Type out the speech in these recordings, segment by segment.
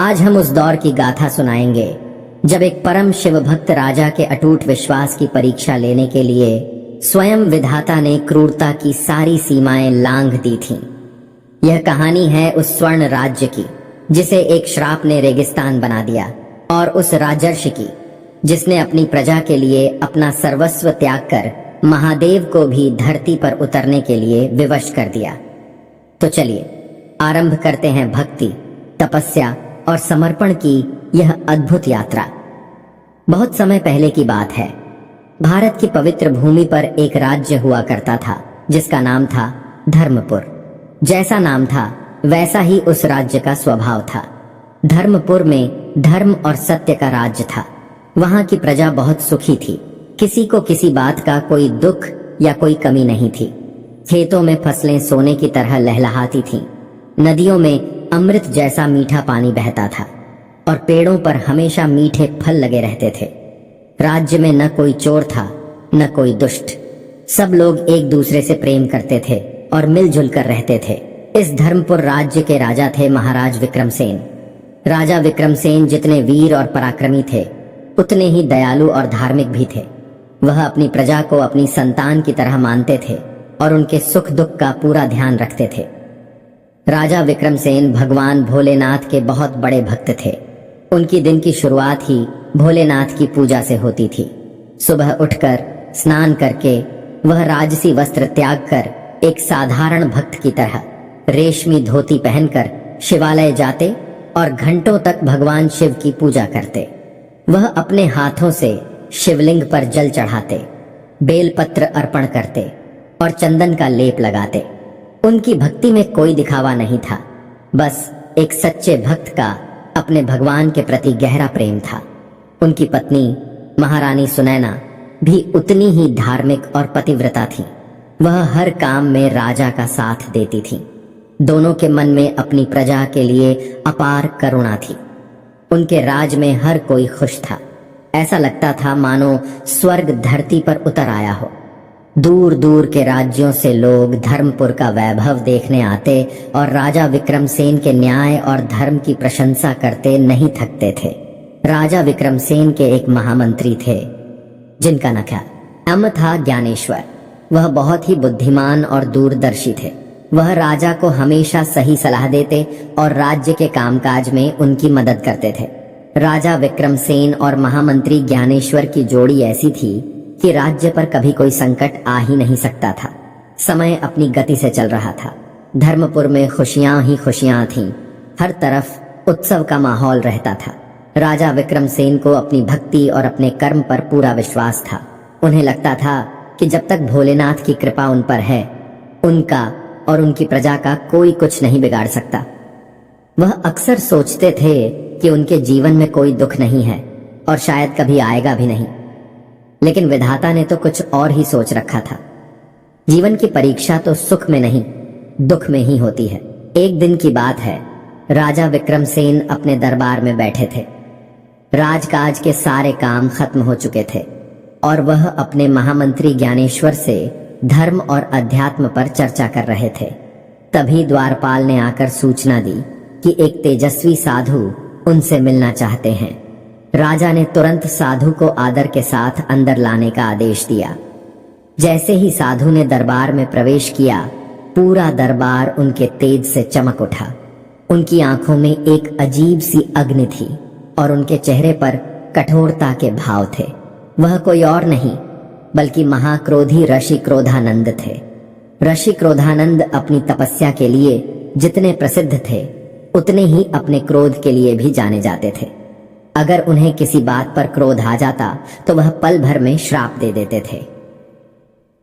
आज हम उस दौर की गाथा सुनाएंगे जब एक परम शिव भक्त राजा के अटूट विश्वास की परीक्षा लेने के लिए स्वयं विधाता ने क्रूरता की सारी सीमाएं लांघ दी थीं। यह कहानी है उस स्वर्ण राज्य की जिसे एक श्राप ने रेगिस्तान बना दिया, और उस राजर्षि की जिसने अपनी प्रजा के लिए अपना सर्वस्व त्याग कर महादेव को भी धरती पर उतरने के लिए विवश कर दिया। तो चलिए आरंभ करते हैं भक्ति, तपस्या और समर्पण की यह अद्भुत यात्रा। बहुत समय पहले की बात है। भारत की पवित्र भूमि पर एक राज्य हुआ करता था जिसका नाम था धर्मपुर। जैसा नाम था वैसा ही उस राज्य का स्वभाव था। धर्मपुर में धर्म और सत्य का राज्य था। वहां की प्रजा बहुत सुखी थी। किसी को किसी बात का कोई दुख या कोई कमी नहीं थी। खेतों में फसलें सोने की तरह लहलहाती थीं। नदियों में अमृत जैसा मीठा पानी बहता था और पेड़ों पर हमेशा मीठे फल लगे रहते थे। राज्य में न कोई चोर था न कोई दुष्ट। सब लोग एक दूसरे से प्रेम करते थे और मिलजुल कर रहते थे। इस धर्मपुर राज्य के राजा थे महाराज विक्रमसेन। राजा विक्रमसेन जितने वीर और पराक्रमी थे उतने ही दयालु और धार्मिक भी थे। वह अपनी प्रजा को अपनी संतान की तरह मानते थे और उनके सुख दुख का पूरा ध्यान रखते थे। राजा विक्रमसेन भगवान भोलेनाथ के बहुत बड़े भक्त थे। उनकी दिन की शुरुआत ही भोलेनाथ की पूजा से होती थी। सुबह उठकर स्नान करके वह राजसी वस्त्र त्याग कर एक साधारण भक्त की तरह रेशमी धोती पहनकर शिवालय जाते और घंटों तक भगवान शिव की पूजा करते। वह अपने हाथों से शिवलिंग पर जल चढ़ाते, बेलपत्र अर्पण करते और चंदन का लेप लगाते। उनकी भक्ति में कोई दिखावा नहीं था, बस एक सच्चे भक्त का अपने भगवान के प्रति गहरा प्रेम था। उनकी पत्नी महारानी सुनैना भी उतनी ही धार्मिक और पतिव्रता थी। वह हर काम में राजा का साथ देती थी। दोनों के मन में अपनी प्रजा के लिए अपार करुणा थी। उनके राज में हर कोई खुश था। ऐसा लगता था मानो स्वर्ग धरती पर उतर आया हो। दूर दूर के राज्यों से लोग धर्मपुर का वैभव देखने आते और राजा विक्रमसेन के न्याय और धर्म की प्रशंसा करते नहीं थकते थे। राजा विक्रमसेन के एक महामंत्री थे जिनका नाम था ज्ञानेश्वर। वह बहुत ही बुद्धिमान और दूरदर्शी थे। वह राजा को हमेशा सही सलाह देते और राज्य के कामकाज में उनकी मदद करते थे। राजा विक्रमसेन और महामंत्री ज्ञानेश्वर की जोड़ी ऐसी थी कि राज्य पर कभी कोई संकट आ ही नहीं सकता था। समय अपनी गति से चल रहा था। धर्मपुर में खुशियां ही खुशियां थीं। हर तरफ उत्सव का माहौल रहता था। राजा विक्रमसेन को अपनी भक्ति और अपने कर्म पर पूरा विश्वास था। उन्हें लगता था कि जब तक भोलेनाथ की कृपा उन पर है, उनका और उनकी प्रजा का कोई कुछ नहीं बिगाड़ सकता। वह अक्सर सोचते थे कि उनके जीवन में कोई दुख नहीं है और शायद कभी आएगा भी नहीं। लेकिन विधाता ने तो कुछ और ही सोच रखा था। जीवन की परीक्षा तो सुख में नहीं, दुख में ही होती है। एक दिन की बात है, राजा विक्रमसेन अपने दरबार में बैठे थे। राजकाज के सारे काम खत्म हो चुके थे और वह अपने महामंत्री ज्ञानेश्वर से धर्म और अध्यात्म पर चर्चा कर रहे थे। तभी द्वारपाल ने आकर सूचना दी कि एक तेजस्वी साधु उनसे मिलना चाहते हैं। राजा ने तुरंत साधु को आदर के साथ अंदर लाने का आदेश दिया। जैसे ही साधु ने दरबार में प्रवेश किया, पूरा दरबार उनके तेज से चमक उठा। उनकी आंखों में एक अजीब सी अग्नि थी और उनके चेहरे पर कठोरता के भाव थे। वह कोई और नहीं बल्कि महाक्रोधी ऋषि क्रोधानंद थे। ऋषि क्रोधानंद अपनी तपस्या के लिए जितने प्रसिद्ध थे उतने ही अपने क्रोध के लिए भी जाने जाते थे। अगर उन्हें किसी बात पर क्रोध आ जाता तो वह पल भर में श्राप दे देते थे।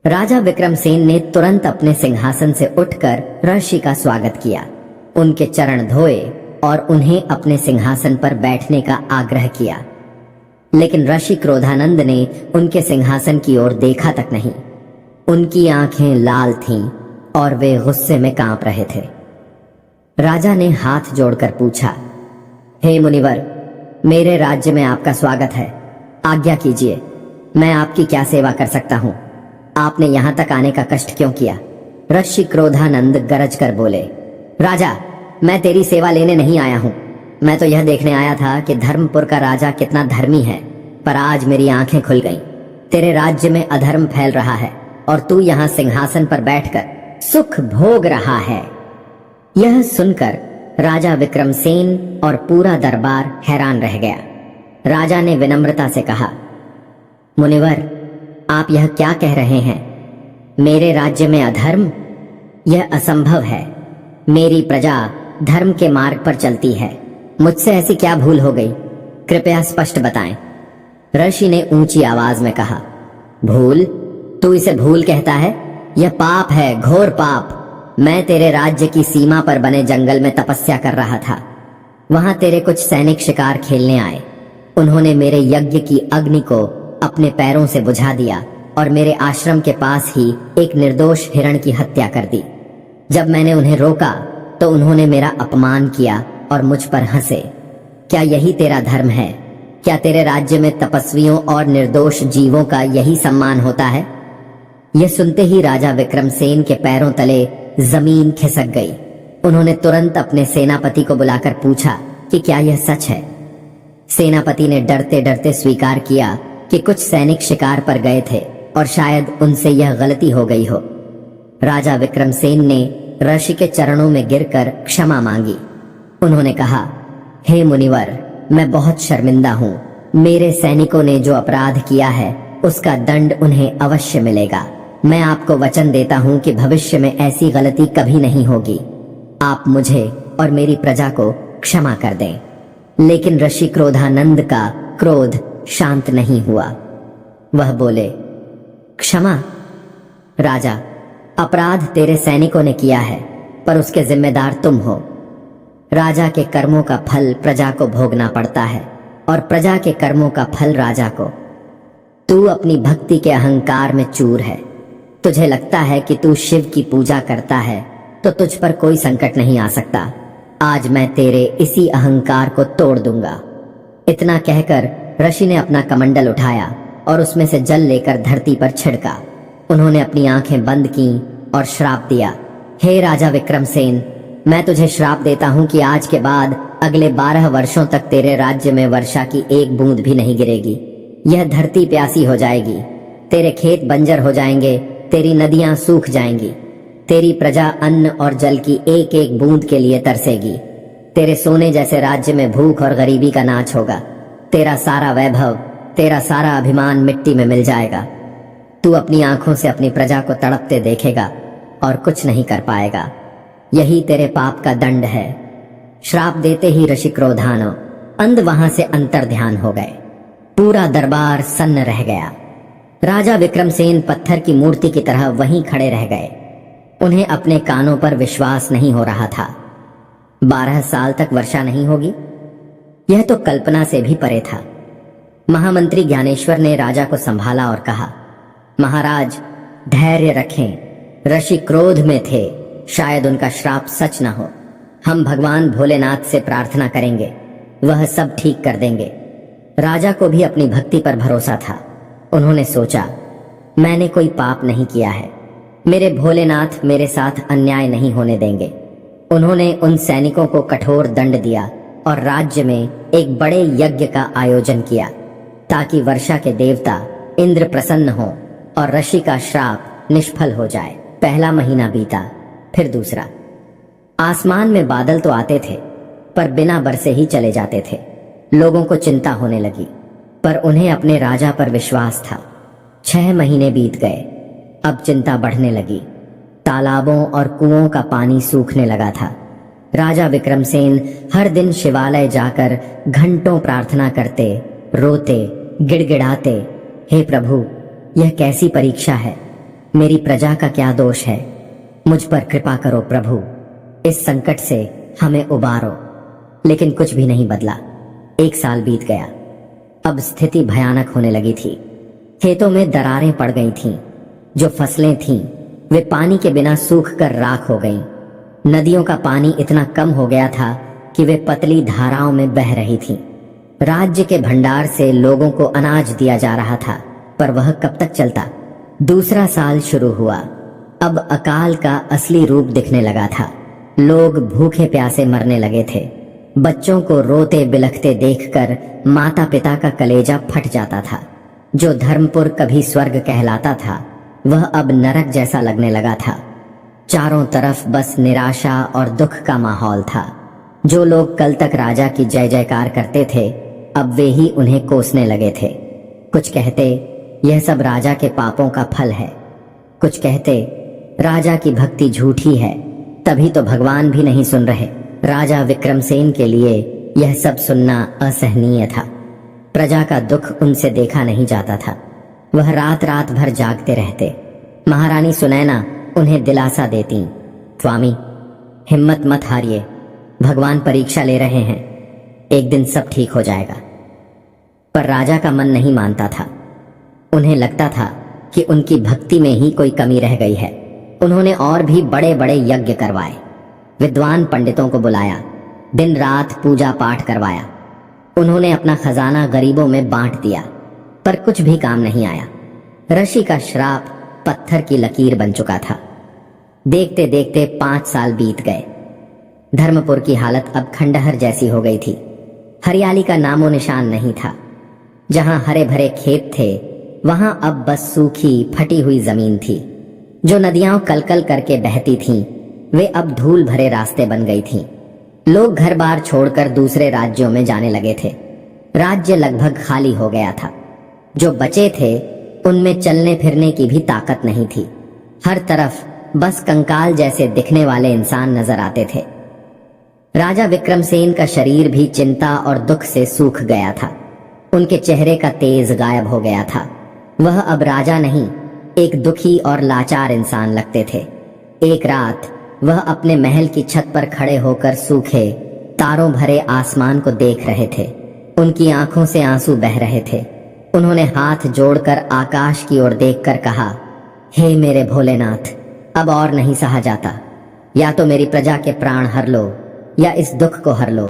राजा विक्रमसेन ने तुरंत अपने सिंहासन से उठकर ऋषि का स्वागत किया, उनके चरण धोए और उन्हें अपने सिंहासन पर बैठने का आग्रह किया। लेकिन ऋषि क्रोधानंद ने उनके सिंहासन की ओर देखा तक नहीं। उनकी आंखें लाल थीं और वे गुस्से में कांप रहे थे। राजा ने हाथ जोड़कर पूछा, हे मुनिवर, मेरे राज्य में आपका स्वागत है। आज्ञा कीजिए, मैं आपकी क्या सेवा कर सकता हूँ? आपने यहाँ तक आने का कष्ट क्यों किया? ऋषि क्रोधानंद गरज कर बोले, राजा, मैं तेरी सेवा लेने नहीं आया हूँ। मैं तो यह देखने आया था कि धर्मपुर का राजा कितना धर्मी है, पर आज मेरी आंखें खुल गईं। तेरे राज्य में अधर्म फैल रहा है और तू यहाँ सिंहासन पर बैठकर सुख भोग रहा है। यह सुनकर राजा विक्रमसेन और पूरा दरबार हैरान रह गया। राजा ने विनम्रता से कहा, मुनिवर, आप यह क्या कह रहे हैं? मेरे राज्य में अधर्म? यह असंभव है। मेरी प्रजा धर्म के मार्ग पर चलती है। मुझसे ऐसी क्या भूल हो गई? कृपया स्पष्ट बताएं। ऋषि ने ऊंची आवाज में कहा, भूल? तू इसे भूल कहता है? यह पाप है, घोर पाप। मैं तेरे राज्य की सीमा पर बने जंगल में तपस्या कर रहा था। वहां तेरे कुछ सैनिक शिकार खेलने आए। उन्होंने मेरे यज्ञ की अग्नि को अपने पैरों से बुझा दिया और मेरे आश्रम के पास ही एक निर्दोष हिरण की हत्या कर दी। जब मैंने उन्हें रोका तो उन्होंने मेरा अपमान किया और मुझ पर हंसे। क्या यही तेरा धर्म है? क्या तेरे राज्य में तपस्वियों और निर्दोष जीवों का यही सम्मान होता है? यह सुनते ही राजा विक्रमसेन के पैरों तले जमीन खिसक गई। उन्होंने तुरंत अपने सेनापति को बुलाकर पूछा कि क्या यह सच है। सेनापति ने डरते डरते स्वीकार किया कि कुछ सैनिक शिकार पर गए थे और शायद उनसे यह गलती हो गई हो। राजा विक्रमसेन ने ऋषि के चरणों में गिरकर क्षमा मांगी। उन्होंने कहा, हे मुनिवर, मैं बहुत शर्मिंदा हूँ। मेरे सैनिकों ने जो अपराध किया है उसका दंड उन्हें अवश्य मिलेगा। मैं आपको वचन देता हूँ कि भविष्य में ऐसी गलती कभी नहीं होगी। आप मुझे और मेरी प्रजा को क्षमा कर दें। लेकिन ऋषि क्रोधानंद का क्रोध शांत नहीं हुआ। वह बोले, क्षमा? राजा, अपराध तेरे सैनिकों ने किया है, पर उसके जिम्मेदार तुम हो। राजा के कर्मों का फल प्रजा को भोगना पड़ता है और प्रजा के कर्मों का फल राजा को। तू अपनी भक्ति के अहंकार में चूर है। तुझे लगता है कि तू शिव की पूजा करता है तो तुझ पर कोई संकट नहीं आ सकता। आज मैं तेरे इसी अहंकार को तोड़ दूंगा। इतना कहकर ऋषि ने अपना कमंडल उठाया और उसमें से जल लेकर धरती पर छिड़का। उन्होंने अपनी आंखें बंद की और श्राप दिया, हे राजा विक्रमसेन, मैं तुझे श्राप देता हूं कि आज के बाद अगले 12 वर्षों तक तेरे राज्य में वर्षा की एक बूंद भी नहीं गिरेगी। यह धरती प्यासी हो जाएगी, तेरे खेत बंजर हो जाएंगे, तेरी नदियां सूख जाएंगी, तेरी प्रजा अन्न और जल की एक एक बूंद के लिए तरसेगी। तेरे सोने जैसे राज्य में भूख और गरीबी का नाच होगा। तेरा सारा वैभव, तेरा सारा अभिमान मिट्टी में मिल जाएगा। तू अपनी आंखों से अपनी प्रजा को तड़पते देखेगा और कुछ नहीं कर पाएगा। यही तेरे पाप का दंड है। श्राप देते ही ऋषि क्रोधानो अंध वहां से अंतर्ध्यान हो गए। पूरा दरबार सन्न रह गया। राजा विक्रमसेन पत्थर की मूर्ति की तरह वहीं खड़े रह गए। उन्हें अपने कानों पर विश्वास नहीं हो रहा था। 12 साल तक वर्षा नहीं होगी, यह तो कल्पना से भी परे था। महामंत्री ज्ञानेश्वर ने राजा को संभाला और कहा, महाराज, धैर्य रखें। ऋषि क्रोध में थे, शायद उनका श्राप सच न हो। हम भगवान भोलेनाथ से प्रार्थना करेंगे, वह सब ठीक कर देंगे। राजा को भी अपनी भक्ति पर भरोसा था। उन्होंने सोचा, मैंने कोई पाप नहीं किया है, मेरे भोलेनाथ मेरे साथ अन्याय नहीं होने देंगे। उन्होंने उन सैनिकों को कठोर दंड दिया और राज्य में एक बड़े यज्ञ का आयोजन किया ताकि वर्षा के देवता इंद्र प्रसन्न हो और ऋषि का श्राप निष्फल हो जाए। पहला महीना बीता, फिर दूसरा। आसमान में बादल तो आते थे पर बिना बरसे ही चले जाते थे। लोगों को चिंता होने लगी, पर उन्हें अपने राजा पर विश्वास था। 6 महीने बीत गए। अब चिंता बढ़ने लगी। तालाबों और कुओं का पानी सूखने लगा था। राजा विक्रमसेन हर दिन शिवालय जाकर घंटों प्रार्थना करते, रोते, गिड़गिड़ाते, हे प्रभु, यह कैसी परीक्षा है? मेरी प्रजा का क्या दोष है? मुझ पर कृपा करो प्रभु, इस संकट से हमें उबारो। लेकिन कुछ भी नहीं बदला। 1 साल बीत गया। अब स्थिति भयानक होने लगी थी। खेतों में दरारें पड़ गई थीं। जो फसलें थीं वे पानी के बिना सूख कर राख हो गईं। नदियों का पानी इतना कम हो गया था कि वे पतली धाराओं में बह रही थीं। राज्य के भंडार से लोगों को अनाज दिया जा रहा था, पर वह कब तक चलता? दूसरा साल शुरू हुआ। अब अकाल का असली रूप दिखने लगा था। लोग भूखे प्यासे मरने लगे थे। बच्चों को रोते बिलखते देखकर माता पिता का कलेजा फट जाता था। जो धर्मपुर कभी स्वर्ग कहलाता था वह अब नरक जैसा लगने लगा था। चारों तरफ बस निराशा और दुख का माहौल था। जो लोग कल तक राजा की जय जयकार करते थे अब वे ही उन्हें कोसने लगे थे। कुछ कहते यह सब राजा के पापों का फल है, कुछ कहते राजा की भक्ति झूठी है, तभी तो भगवान भी नहीं सुन रहे। राजा विक्रमसेन के लिए यह सब सुनना असहनीय था। प्रजा का दुख उनसे देखा नहीं जाता था। वह रात रात भर जागते रहते। महारानी सुनैना उन्हें दिलासा देती, स्वामी हिम्मत मत हारिए, भगवान परीक्षा ले रहे हैं, एक दिन सब ठीक हो जाएगा। पर राजा का मन नहीं मानता था। उन्हें लगता था कि उनकी भक्ति में ही कोई कमी रह गई है। उन्होंने और भी बड़े बड़े यज्ञ करवाए, विद्वान पंडितों को बुलाया, दिन रात पूजा पाठ करवाया। उन्होंने अपना खजाना गरीबों में बांट दिया, पर कुछ भी काम नहीं आया। ऋषि का श्राप पत्थर की लकीर बन चुका था। देखते देखते 5 साल बीत गए। धर्मपुर की हालत अब खंडहर जैसी हो गई थी। हरियाली का नामो निशान नहीं था। जहां हरे भरे खेत थे वहां अब बस सूखी फटी हुई जमीन थी। जो नदियां कलकल करके बहती थीं वे अब धूल भरे रास्ते बन गई थीं। लोग घर बार छोड़कर दूसरे राज्यों में जाने लगे थे। राज्य लगभग खाली हो गया था। जो बचे थे उनमें चलने फिरने की भी ताकत नहीं थी। हर तरफ बस कंकाल जैसे दिखने वाले इंसान नजर आते थे। राजा विक्रमसेन का शरीर भी चिंता और दुख से सूख गया था। उनके चेहरे का तेज गायब हो गया था। वह अब राजा नहीं, एक दुखी और लाचार इंसान लगते थे। एक रात वह अपने महल की छत पर खड़े होकर सूखे तारों भरे आसमान को देख रहे थे। उनकी आंखों से आंसू बह रहे थे। उन्होंने हाथ जोड़कर आकाश की ओर देखकर कहा, हे मेरे भोलेनाथ, अब और नहीं सहा जाता। या तो मेरी प्रजा के प्राण हर लो या इस दुख को हर लो।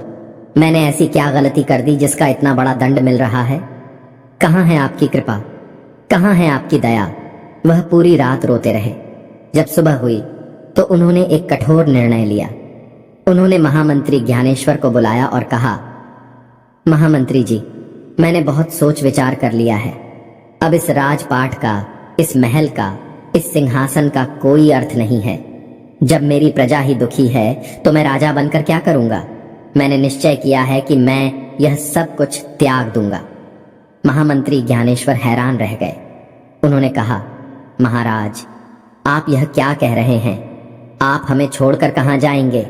मैंने ऐसी क्या गलती कर दी जिसका इतना बड़ा दंड मिल रहा है? कहाँ है आपकी कृपा, कहाँ है आपकी दया? वह पूरी रात रोते रहे। जब सुबह हुई तो उन्होंने एक कठोर निर्णय लिया। उन्होंने महामंत्री ज्ञानेश्वर को बुलाया और कहा, महामंत्री जी, मैंने बहुत सोच विचार कर लिया है। अब इस राजपाट का, इस महल का, इस सिंहासन का कोई अर्थ नहीं है। जब मेरी प्रजा ही दुखी है तो मैं राजा बनकर क्या करूंगा? मैंने निश्चय किया है कि मैं यह सब कुछ त्याग दूंगा। महामंत्री ज्ञानेश्वर हैरान रह गए। उन्होंने कहा, महाराज, आप यह क्या कह रहे हैं? आप हमें छोड़कर कहां जाएंगे?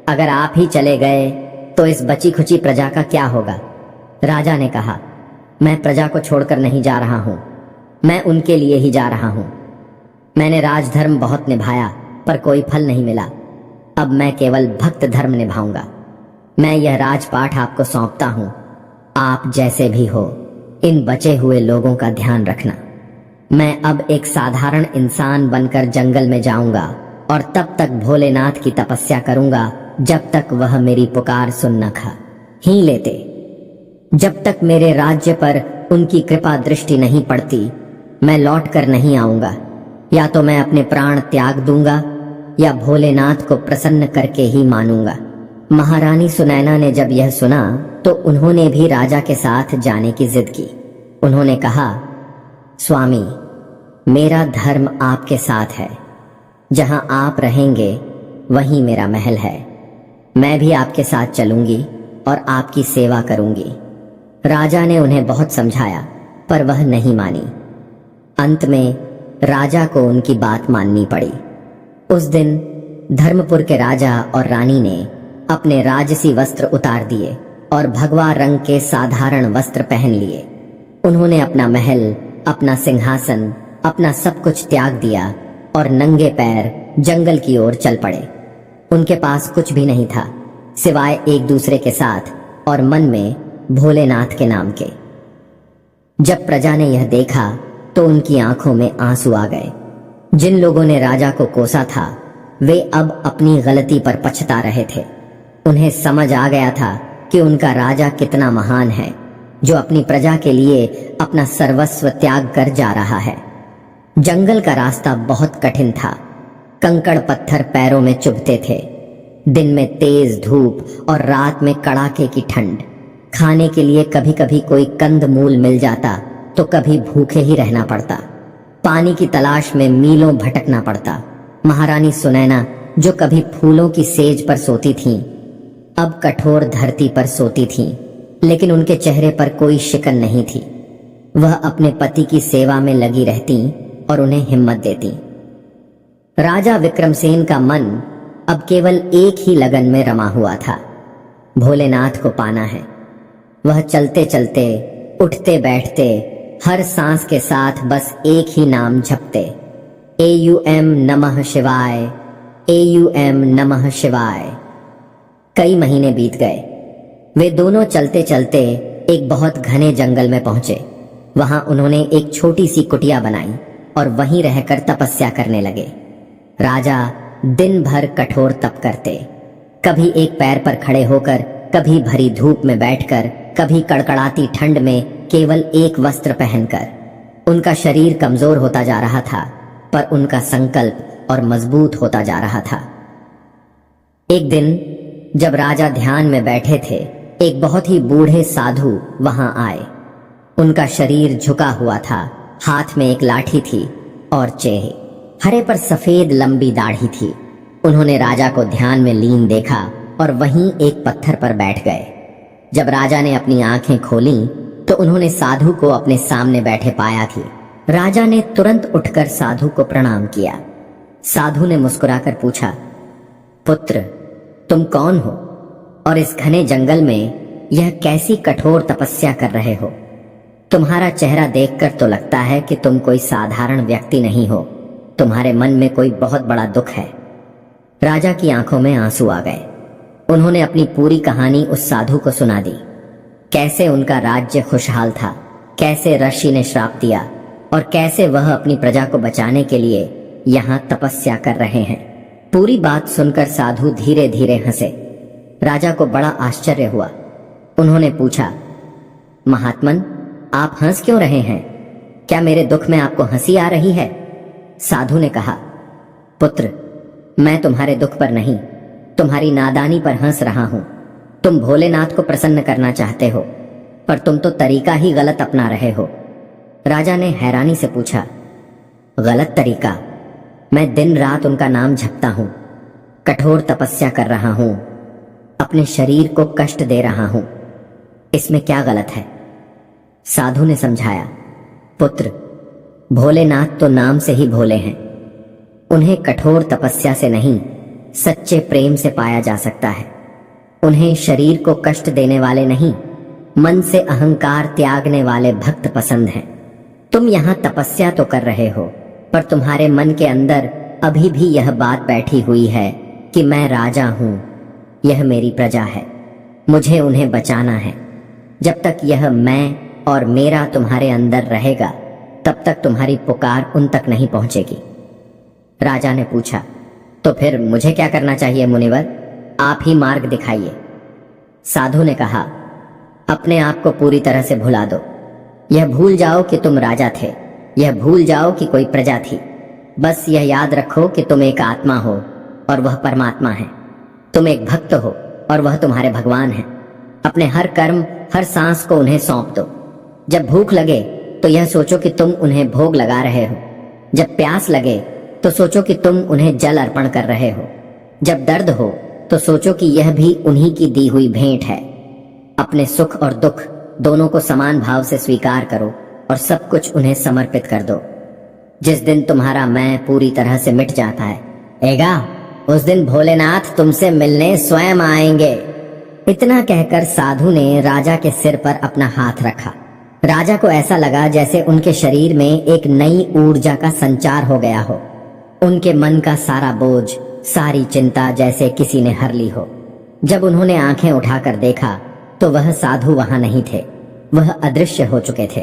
अगर आप ही चले गए तो इस बची खुची प्रजा का क्या होगा? राजा ने कहा, मैं प्रजा को छोड़कर नहीं जा रहा हूं, मैं उनके लिए ही जा रहा हूं। मैंने राजधर्म बहुत निभाया पर कोई फल नहीं मिला। अब मैं केवल भक्त धर्म निभाऊंगा। मैं यह राजपाट आपको सौंपता हूं। आप जैसे भी हो इन बचे हुए लोगों का ध्यान रखना। मैं अब एक साधारण इंसान बनकर जंगल में जाऊंगा और तब तक भोलेनाथ की तपस्या करूंगा जब तक वह मेरी पुकार सुन न खा ही लेते। जब तक मेरे राज्य पर उनकी कृपा दृष्टि नहीं पड़ती मैं लौट कर नहीं आऊंगा। या तो मैं अपने प्राण त्याग दूंगा या भोलेनाथ को प्रसन्न करके ही मानूंगा। महारानी सुनैना ने जब यह सुना तो उन्होंने भी राजा के साथ जाने की जिद की। उन्होंने कहा, स्वामी, मेरा धर्म आपके साथ है। जहां आप रहेंगे वहीं मेरा महल है। मैं भी आपके साथ चलूंगी और आपकी सेवा करूंगी। राजा ने उन्हें बहुत समझाया पर वह नहीं मानी। अंत में राजा को उनकी बात माननी पड़ी। उस दिन धर्मपुर के राजा और रानी ने अपने राजसी वस्त्र उतार दिए और भगवा रंग के साधारण वस्त्र पहन लिए। उन्होंने अपना महल, अपना सिंहासन, अपना सब कुछ त्याग दिया और नंगे पैर जंगल की ओर चल पड़े। उनके पास कुछ भी नहीं था सिवाय एक दूसरे के साथ और मन में भोलेनाथ के नाम के। जब प्रजा ने यह देखा तो उनकी आंखों में आंसू आ गए। जिन लोगों ने राजा को कोसा था वे अब अपनी गलती पर पछता रहे थे। उन्हें समझ आ गया था कि उनका राजा कितना महान है जो अपनी प्रजा के लिए अपना सर्वस्व त्याग कर जा रहा है। जंगल का रास्ता बहुत कठिन था। कंकड़ पत्थर पैरों में चुभते थे। दिन में तेज धूप और रात में कड़ाके की ठंड। खाने के लिए कभी कभी कोई कंद मूल मिल जाता तो कभी भूखे ही रहना पड़ता। पानी की तलाश में मीलों भटकना पड़ता। महारानी सुनैना जो कभी फूलों की सेज पर सोती थीं, अब कठोर धरती पर सोती थीं, लेकिन उनके चेहरे पर कोई शिकन नहीं थी। वह अपने पति की सेवा में लगी रहती और उन्हें हिम्मत देती। राजा विक्रमसेन का मन अब केवल एक ही लगन में रमा हुआ था, भोलेनाथ को पाना है। वह चलते चलते, उठते बैठते, हर सांस के साथ बस एक ही नाम जपते, AUM नमः शिवाय, AUM नमः शिवाय। कई महीने बीत गए। वे दोनों चलते चलते एक बहुत घने जंगल में पहुंचे। वहां उन्होंने एक छोटी सी कुटिया बनाई और वहीं रहकर तपस्या करने लगे। राजा दिन भर कठोर तप करते, कभी एक पैर पर खड़े होकर, कभी भरी धूप में बैठकर, कभी कड़कड़ाती ठंड में केवल एक वस्त्र पहनकर। उनका शरीर कमजोर होता जा रहा था, पर उनका संकल्प और मजबूत होता जा रहा था। एक दिन जब राजा ध्यान में बैठे थे, एक बहुत ही बूढ़े साधु वहां आए। उनका शरीर झुका हुआ था, हाथ में एक लाठी थी और चेहरे पर सफेद लंबी दाढ़ी थी। उन्होंने राजा को ध्यान में लीन देखा और वहीं एक पत्थर पर बैठ गए। जब राजा ने अपनी आंखें खोली तो उन्होंने साधु को अपने सामने बैठे पाया थी। राजा ने तुरंत उठकर साधु को प्रणाम किया। साधु ने मुस्कुराकर पूछा, पुत्र, तुम कौन हो और इस घने जंगल में यह कैसी कठोर तपस्या कर रहे हो? तुम्हारा चेहरा देखकर तो लगता है कि तुम कोई साधारण व्यक्ति नहीं हो। तुम्हारे मन में कोई बहुत बड़ा दुख है। राजा की आंखों में आंसू आ गए। उन्होंने अपनी पूरी कहानी उस साधु को सुना दी। कैसे उनका राज्य खुशहाल था, कैसे ऋषि ने श्राप दिया और कैसे वह अपनी प्रजा को बचाने के लिए यहां तपस्या कर रहे हैं। पूरी बात सुनकर साधु धीरे धीरे हंसे। राजा को बड़ा आश्चर्य हुआ। उन्होंने पूछा, महात्मन, आप हंस क्यों रहे हैं? क्या मेरे दुख में आपको हंसी आ रही है? साधु ने कहा, पुत्र, मैं तुम्हारे दुख पर नहीं, तुम्हारी नादानी पर हंस रहा हूं। तुम भोलेनाथ को प्रसन्न करना चाहते हो, पर तुम तो तरीका ही गलत अपना रहे हो। राजा ने हैरानी से पूछा, गलत तरीका? मैं दिन रात उनका नाम जपता हूं, कठोर तपस्या कर रहा हूं, अपने शरीर को कष्ट दे रहा हूं, इसमें क्या गलत है? साधु ने समझाया, पुत्र, भोलेनाथ तो नाम से ही भोले हैं। उन्हें कठोर तपस्या से नहीं, सच्चे प्रेम से पाया जा सकता है। उन्हें शरीर को कष्ट देने वाले नहीं, मन से अहंकार त्यागने वाले भक्त पसंद हैं। तुम यहां तपस्या तो कर रहे हो, पर तुम्हारे मन के अंदर अभी भी यह बात बैठी हुई है कि मैं राजा हूं, यह मेरी प्रजा है, मुझे उन्हें बचाना है। जब तक यह मैं और मेरा तुम्हारे अंदर रहेगा, तब तक तुम्हारी पुकार उन तक नहीं पहुंचेगी। राजा ने पूछा, तो फिर मुझे क्या करना चाहिए मुनिवर? आप ही मार्ग दिखाइए। साधु ने कहा, अपने आप को पूरी तरह से भुला दो। यह भूल जाओ कि तुम राजा थे, यह भूल जाओ कि कोई प्रजा थी। बस यह याद रखो कि तुम एक आत्मा हो और वह परमात्मा है। तुम एक भक्त हो और वह तुम्हारे भगवान है। अपने हर कर्म, हर सांस को उन्हें सौंप दो। जब भूख लगे तो यह सोचो कि तुम उन्हें भोग लगा रहे हो। जब प्यास लगे तो सोचो कि तुम उन्हें जल अर्पण कर रहे हो। जब दर्द हो तो सोचो कि यह भी उन्हीं की दी हुई भेंट है। अपने सुख और दुख दोनों को समान भाव से स्वीकार करो और सब कुछ उन्हें समर्पित कर दो। जिस दिन तुम्हारा मैं पूरी तरह से मिट जाता है, उस दिन भोलेनाथ तुमसे मिलने स्वयं आएंगे। इतना कहकर साधु ने राजा के सिर पर अपना हाथ रखा। राजा को ऐसा लगा जैसे उनके शरीर में एक नई ऊर्जा का संचार हो गया हो। उनके मन का सारा बोझ, सारी चिंता जैसे किसी ने हर ली हो। जब उन्होंने आंखें उठाकर देखा तो वह साधु वहां नहीं थे, वह अदृश्य हो चुके थे।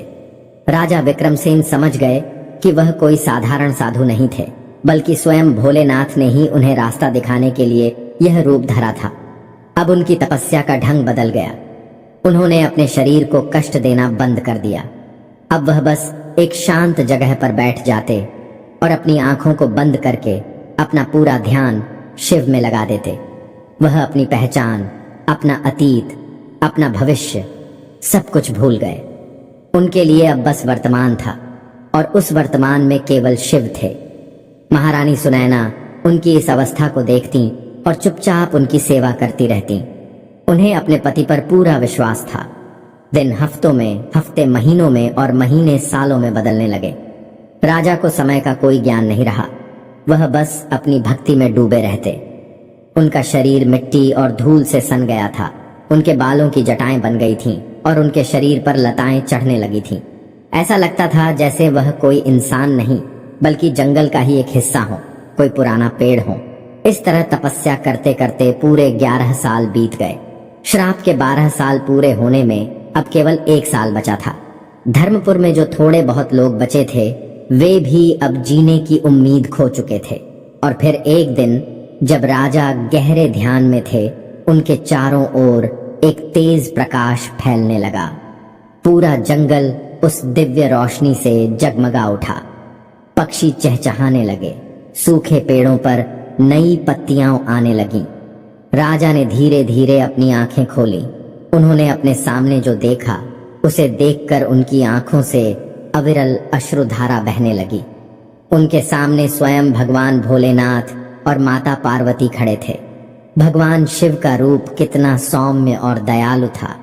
राजा विक्रमसेन समझ गए कि वह कोई साधारण साधु नहीं थे, बल्कि स्वयं भोलेनाथ ने ही उन्हें रास्ता दिखाने के लिए यह रूप धरा था। अब उनकी तपस्या का ढंग बदल गया। उन्होंने अपने शरीर को कष्ट देना बंद कर दिया। अब वह बस एक शांत जगह पर बैठ जाते और अपनी आंखों को बंद करके अपना पूरा ध्यान शिव में लगा देते। वह अपनी पहचान, अपना अतीत, अपना भविष्य सब कुछ भूल गए। उनके लिए अब बस वर्तमान था और उस वर्तमान में केवल शिव थे। महारानी सुनैना उनकी इस अवस्था को देखती और चुपचाप उनकी सेवा करती रहती। उन्हें अपने पति पर पूरा विश्वास था। दिन हफ्तों में, हफ्ते महीनों में और महीने सालों में बदलने लगे। राजा को समय का कोई ज्ञान नहीं रहा। वह बस अपनी भक्ति में डूबे रहते। उनका शरीर मिट्टी और धूल से सन गया था। उनके बालों की जटाएं बन गई थीं और उनके शरीर पर लताएं चढ़ने लगी थीं। ऐसा लगता था जैसे वह कोई इंसान नहीं बल्कि जंगल का ही एक हिस्सा हो, कोई पुराना पेड़ हो। इस तरह तपस्या करते करते पूरे 11 साल बीत गए। श्राप के 12 साल पूरे होने में अब केवल 1 साल बचा था। धर्मपुर में जो थोड़े बहुत लोग बचे थे वे भी अब जीने की उम्मीद खो चुके थे। और फिर एक दिन जब राजा गहरे ध्यान में थे, उनके चारों ओर एक तेज प्रकाश फैलने लगा। पूरा जंगल उस दिव्य रोशनी से जगमगा उठा। पक्षी चहचहाने लगे, सूखे पेड़ों पर नई पत्तियां आने लगीं। राजा ने धीरे धीरे अपनी आंखें खोली। उन्होंने अपने सामने जो देखा उसे देखकर उनकी आंखों से अविरल अश्रुधारा बहने लगी। उनके सामने स्वयं भगवान भोलेनाथ और माता पार्वती खड़े थे। भगवान शिव का रूप कितना सौम्य और दयालु था।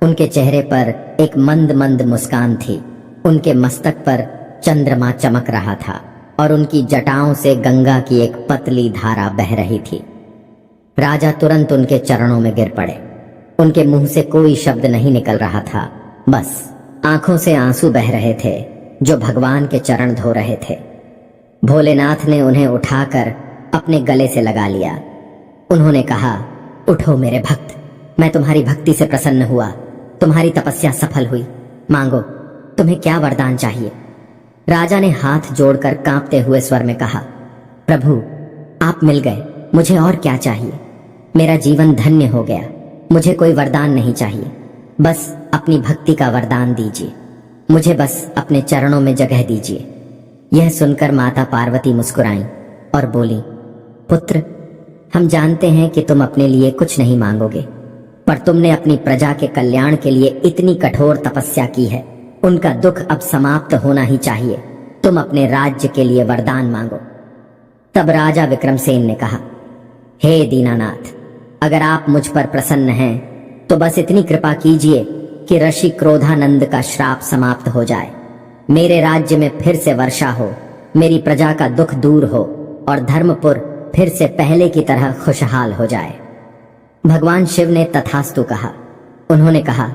उनके चेहरे पर एक मंद मंद मुस्कान थी। उनके मस्तक पर चंद्रमा चमक रहा था और उनकी जटाओं से गंगा की एक पतली धारा बह रही थी। राजा तुरंत उनके चरणों में गिर पड़े। उनके मुंह से कोई शब्द नहीं निकल रहा था, बस आंखों से आंसू बह रहे थे जो भगवान के चरण धो रहे थे। भोलेनाथ ने उन्हें उठाकर अपने गले से लगा लिया। उन्होंने कहा, उठो मेरे भक्त, मैं तुम्हारी भक्ति से प्रसन्न हुआ। तुम्हारी तपस्या सफल हुई। मांगो, तुम्हें क्या वरदान चाहिए? राजा ने हाथ जोड़कर कांपते हुए स्वर में कहा, प्रभु आप मिल गए, मुझे और क्या चाहिए? मेरा जीवन धन्य हो गया। मुझे कोई वरदान नहीं चाहिए, बस अपनी भक्ति का वरदान दीजिए। मुझे बस अपने चरणों में जगह दीजिए। यह सुनकर माता पार्वती मुस्कुराईं और बोली, पुत्र हम जानते हैं कि तुम अपने लिए कुछ नहीं मांगोगे, पर तुमने अपनी प्रजा के कल्याण के लिए इतनी कठोर तपस्या की है, उनका दुख अब समाप्त होना ही चाहिए। तुम अपने राज्य के लिए वरदान मांगो। तब राजा विक्रमसेन ने कहा, हे दीनानाथ, अगर आप मुझ पर प्रसन्न हैं तो बस इतनी कृपा कीजिए कि ऋषि क्रोधानंद का श्राप समाप्त हो जाए, मेरे राज्य में फिर से वर्षा हो, मेरी प्रजा का दुख दूर हो और धर्मपुर फिर से पहले की तरह खुशहाल हो जाए। भगवान शिव ने तथास्तु कहा। उन्होंने कहा,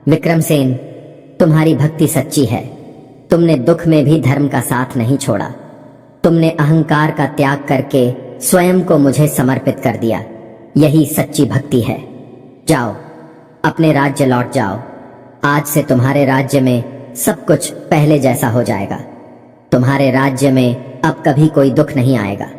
विक्रमसेन तुम्हारी भक्ति सच्ची है। तुमने दुख में भी धर्म का साथ नहीं छोड़ा। तुमने अहंकार का त्याग करके स्वयं को मुझे समर्पित कर दिया। यही सच्ची भक्ति है। जाओ, अपने राज्य लौट जाओ। आज से तुम्हारे राज्य में सब कुछ पहले जैसा हो जाएगा। तुम्हारे राज्य में अब कभी कोई दुख नहीं आएगा।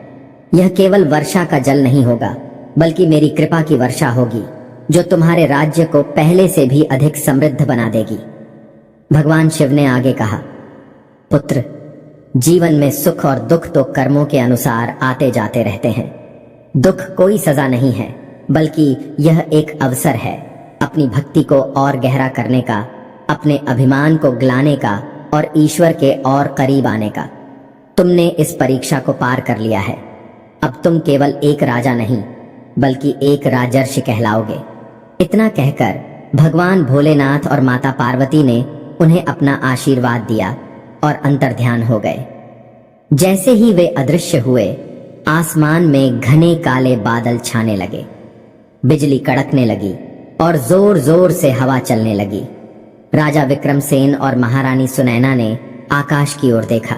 यह केवल वर्षा का जल नहीं होगा, बल्कि मेरी कृपा की वर्षा होगी जो तुम्हारे राज्य को पहले से भी अधिक समृद्ध बना देगी। भगवान शिव ने आगे कहा, पुत्र जीवन में सुख और दुख तो कर्मों के अनुसार आते जाते रहते हैं। दुख कोई सजा नहीं है, बल्कि यह एक अवसर है अपनी भक्ति को और गहरा करने का, अपने अभिमान को ग्लाने का और ईश्वर के और करीब आने का। तुमने इस परीक्षा को पार कर लिया है। अब तुम केवल एक राजा नहीं बल्कि एक राजर्षि कहलाओगे। इतना कहकर भगवान भोलेनाथ और माता पार्वती ने उन्हें अपना आशीर्वाद दिया और अंतर्ध्यान हो गए। जैसे ही वे अदृश्य हुए, आसमान में घने काले बादल छाने लगे, बिजली कड़कने लगी और जोर जोर से हवा चलने लगी। राजा विक्रमसेन और महारानी सुनैना ने आकाश की ओर देखा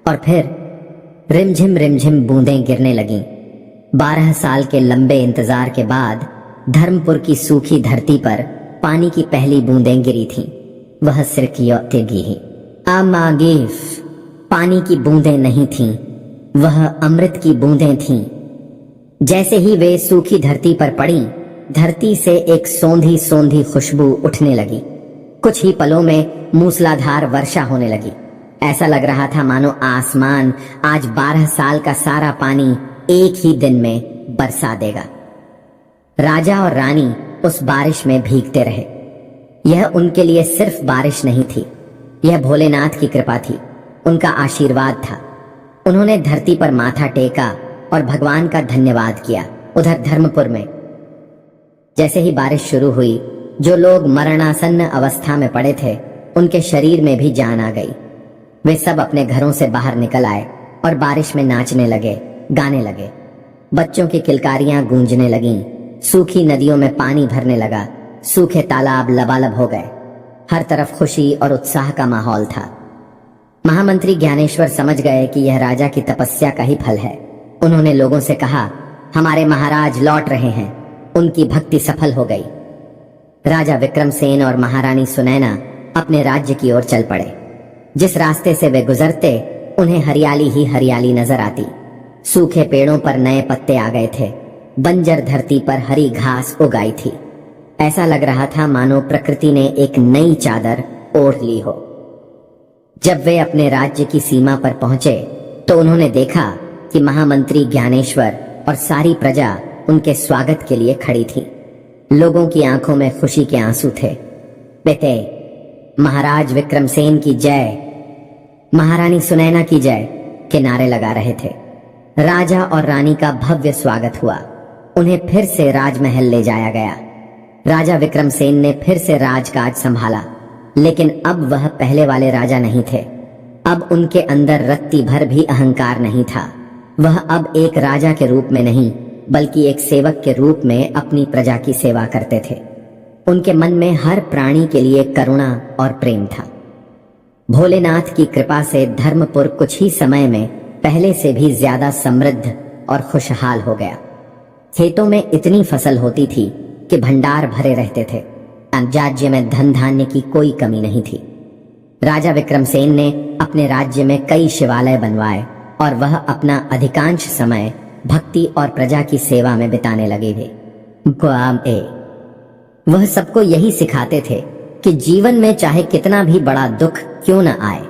और फिर रिमझिम बूंदें गिरने लगीं। 12 साल के लंबे इंतजार के बाद धर्मपुर की सूखी धरती पर पानी की पहली बूंदें गिरी थीं। वह सिरकियोतेगी आमागीफ पानी की बूंदें नहीं थीं, वह अमृत की बूंदें थीं। जैसे ही वे सूखी धरती पर पड़ी, धरती से एक सौंधी सौंधी खुशबू उठने लगी। कुछ ही पलों में मूसलाधार वर्षा होने लगी। ऐसा लग रहा था मानो आसमान आज 12 साल का सारा पानी एक ही दिन में बरसा देगा। राजा और रानी उस बारिश में भीगते रहे। यह उनके लिए सिर्फ बारिश नहीं थी, यह भोलेनाथ की कृपा थी, उनका आशीर्वाद था। उन्होंने धरती पर माथा टेका और भगवान का धन्यवाद किया। उधर धर्मपुर में जैसे ही बारिश शुरू हुई, जो लोग मरणासन्न अवस्था में पड़े थे, उनके शरीर में भी जान आ गई। वे सब अपने घरों से बाहर निकल आए और बारिश में नाचने लगे, गाने लगे। बच्चों की किलकारियां गूंजने लगीं, सूखी नदियों में पानी भरने लगा, सूखे तालाब लबालब हो गए। हर तरफ खुशी और उत्साह का माहौल था। महामंत्री ज्ञानेश्वर समझ गए कि यह राजा की तपस्या का ही फल है। उन्होंने लोगों से कहा, हमारे महाराज लौट रहे हैं। उनकी भक्ति सफल हो गई। राजा विक्रमसेन और महारानी सुनैना अपने राज्य की ओर चल पड़े। जिस रास्ते से वे गुजरते, उन्हें हरियाली ही हरियाली नजर आती। सूखे पेड़ों पर नए पत्ते आ गए थे, बंजर धरती पर हरी घास उगाई थी। ऐसा लग रहा था मानो प्रकृति ने एक नई चादर ओढ़ ली हो। जब वे अपने राज्य की सीमा पर पहुंचे तो उन्होंने देखा कि महामंत्री ज्ञानेश्वर और सारी प्रजा उनके स्वागत के लिए खड़ी थी। लोगों की आंखों में खुशी के आंसू थे। बेटे, महाराज विक्रमसेन की जय, महारानी सुनैना की जय के नारे लगा रहे थे। राजा और रानी का भव्य स्वागत हुआ। उन्हें फिर से राजमहल ले जाया गया। राजा विक्रमसेन ने फिर से राजकाज संभाला, लेकिन अब वह पहले वाले राजा नहीं थे। अब उनके अंदर रत्ती भर भी अहंकार नहीं था। वह अब एक राजा के रूप में नहीं, बल्कि एक सेवक के रूप में अपनी प्रजा की सेवा करते थे। उनके मन में हर प्राणी के लिए करुणा और प्रेम था। भोलेनाथ की कृपा से धर्मपुर कुछ ही समय में पहले से भी ज्यादा समृद्ध और खुशहाल हो गया। खेतों में इतनी फसल होती थी कि भंडार भरे रहते थे। राज्य में धन धान्य की कोई कमी नहीं थी। राजा विक्रमसेन ने अपने राज्य में कई शिवालय बनवाए और वह अपना अधिकांश समय भक्ति और प्रजा की सेवा में बिताने लगे थे। वह सबको यही सिखाते थे कि जीवन में चाहे कितना भी बड़ा दुख क्यों न आए,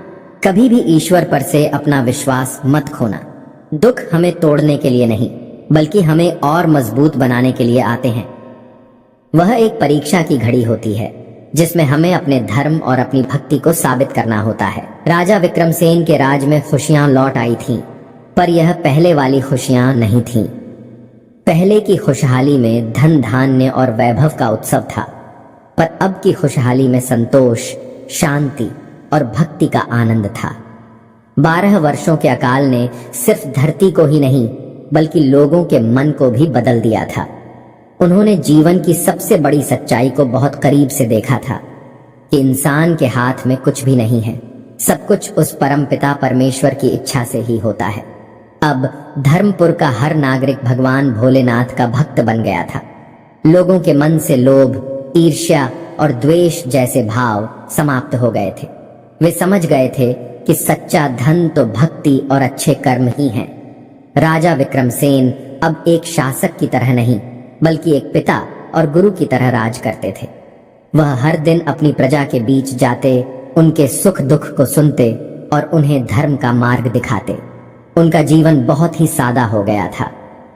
कभी भी ईश्वर पर से अपना विश्वास मत खोना। दुख हमें तोड़ने के लिए नहीं, बल्कि हमें और मजबूत बनाने के लिए आते हैं। वह एक परीक्षा की घड़ी होती है जिसमें हमें अपने धर्म और अपनी भक्ति को साबित करना होता है। राजा विक्रमसेन के राज में खुशियां लौट आई थीं, पर यह पहले वाली खुशियां नहीं थीं। पहले की खुशहाली में धन धान्य और वैभव का उत्सव था, पर अब की खुशहाली में संतोष, शांति और भक्ति का आनंद था। 12 वर्षों के अकाल ने सिर्फ धरती को ही नहीं, बल्कि लोगों के मन को भी बदल दिया था। उन्होंने जीवन की सबसे बड़ी सच्चाई को बहुत करीब से देखा था कि इंसान के हाथ में कुछ भी नहीं है, सब कुछ उस परमपिता परमेश्वर की इच्छा से ही होता है। अब धर्मपुर का हर नागरिक भगवान भोलेनाथ का भक्त बन गया था। लोगों के मन से लोभ, ईर्ष्या और द्वेष जैसे भाव समाप्त हो गए थे। वे समझ गए थे कि सच्चा धन तो भक्ति और अच्छे कर्म ही हैं। राजा विक्रमसेन अब एक शासक की तरह नहीं, बल्कि एक पिता और गुरु की तरह राज करते थे। वह हर दिन अपनी प्रजा के बीच जाते, उनके सुख दुख को सुनते और उन्हें धर्म का मार्ग दिखाते। उनका जीवन बहुत ही सादा हो गया था।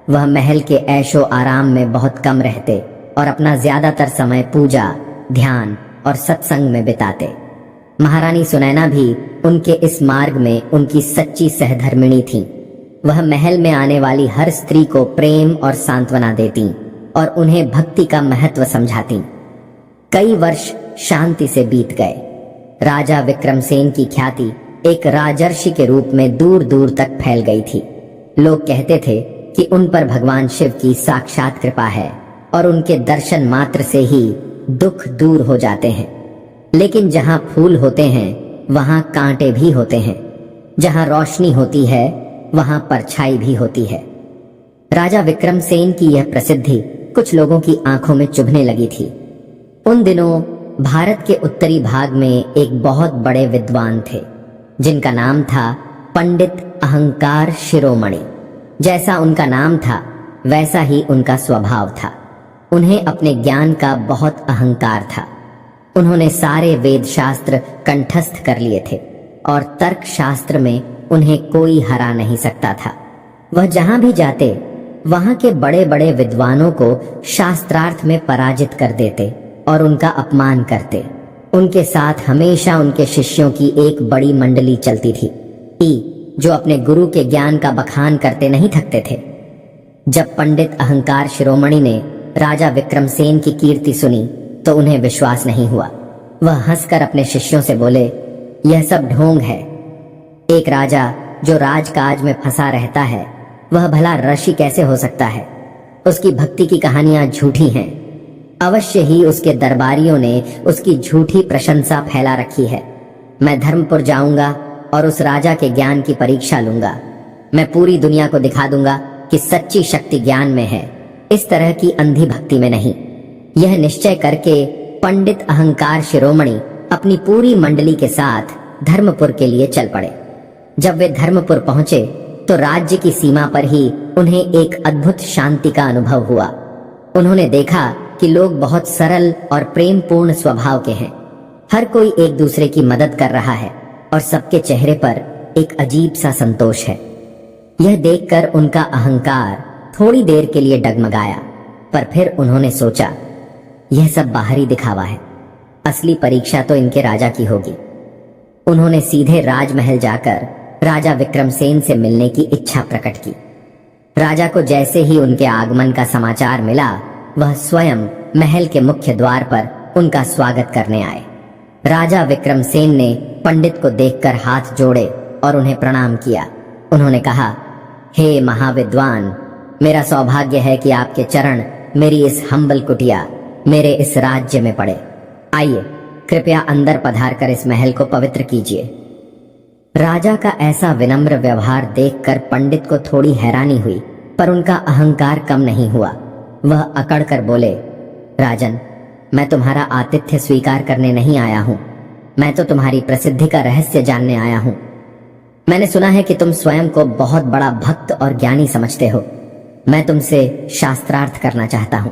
वह महल के ऐशो आराम में बहुत कम रहते और अपना ज्यादातर समय पूजा, ध्यान और सत्संग में बिताते। महारानी सुनैना भी उनके इस मार्ग में उनकी सच्ची सहधर्मिणी थी। वह महल में आने वाली हर स्त्री को प्रेम और सांत्वना देती और उन्हें भक्ति का महत्व समझाती। कई वर्ष शांति से बीत गए। राजा विक्रमसेन की ख्याति एक राजर्षि के रूप में दूर दूर तक फैल गई थी। लोग कहते थे कि उन पर भगवान शिव की साक्षात कृपा है और उनके दर्शन मात्र से ही दुख दूर हो जाते हैं। लेकिन जहां फूल होते हैं वहां कांटे भी होते हैं, जहां रोशनी होती है वहां परछाई भी होती है। राजा विक्रमसेन की यह प्रसिद्धि कुछ लोगों की आंखों में चुभने लगी थी। उन दिनों भारत के उत्तरी भाग में एक बहुत बड़े विद्वान थे जिनका नाम था पंडित अहंकार शिरोमणि। जैसा उनका नाम था वैसा ही उनका स्वभाव था। उन्हें अपने ज्ञान का बहुत अहंकार था। उन्होंने सारे वेद शास्त्र कंठस्थ कर लिए थे और तर्क शास्त्र में उन्हें कोई हरा नहीं सकता था। वह जहां भी जाते वहां के बड़े बड़े विद्वानों को शास्त्रार्थ में पराजित कर देते और उनका अपमान करते। उनके साथ हमेशा उनके शिष्यों की एक बड़ी मंडली चलती थी जो अपने गुरु के ज्ञान का बखान करते नहीं थकते थे। जब पंडित अहंकार शिरोमणि ने राजा विक्रमसेन की कीर्ति सुनी तो उन्हें विश्वास नहीं हुआ। वह हंसकर अपने शिष्यों से बोले, यह सब ढोंग है। एक राजा जो राजकाज में फंसा रहता है वह भला ऋषि कैसे हो सकता है? उसकी भक्ति की कहानियां झूठी हैं। अवश्य ही उसके दरबारियों ने उसकी झूठी प्रशंसा फैला रखी है। मैं धर्मपुर जाऊंगा और उस राजा के ज्ञान की परीक्षा लूंगा। मैं पूरी दुनिया को दिखा दूंगा कि सच्ची शक्ति ज्ञान में है, इस तरह की अंधी भक्ति में नहीं। यह निश्चय करके पंडित अहंकार शिरोमणि अपनी पूरी मंडली के साथ धर्मपुर के लिए चल पड़े। जब वे धर्मपुर पहुंचे तो राज्य की सीमा पर ही उन्हें एक अद्भुत शांति का अनुभव हुआ। उन्होंने देखा कि लोग बहुत सरल और प्रेमपूर्ण स्वभाव के हैं। हर कोई एक दूसरे की मदद कर रहा है और सबके चेहरे पर एक अजीब सा संतोष है। यह देखकर उनका अहंकार थोड़ी देर के लिए डगमगाया, पर फिर उन्होंने सोचा, यह सब बाहरी दिखावा है, असली परीक्षा तो इनके राजा की होगी। उन्होंने सीधे राजमहल जाकर राजा विक्रमसेन से मिलने की इच्छा प्रकट की। राजा को जैसे ही उनके आगमन का समाचार मिला, वह स्वयं महल के मुख्य द्वार पर उनका स्वागत करने आए। राजा विक्रमसेन ने पंडित को देखकर हाथ जोड़े और उन्हें प्रणाम किया। उन्होंने कहा, हे महाविद्वान, मेरा सौभाग्य है कि आपके चरण मेरी इस हम्बल कुटिया, मेरे इस राज्य में पड़े। आइए, कृपया अंदर पधार कर इस महल को पवित्र कीजिए। राजा का ऐसा विनम्र व्यवहार देखकर पंडित को थोड़ी हैरानी हुई, पर उनका अहंकार कम नहीं हुआ। वह अकड़ कर बोले, राजन, मैं तुम्हारा आतिथ्य स्वीकार करने नहीं आया हूं। मैं तो तुम्हारी प्रसिद्धि का रहस्य जानने आया हूं। मैंने सुना है कि तुम स्वयं को बहुत बड़ा भक्त और ज्ञानी समझते हो। मैं तुमसे शास्त्रार्थ करना चाहता हूं।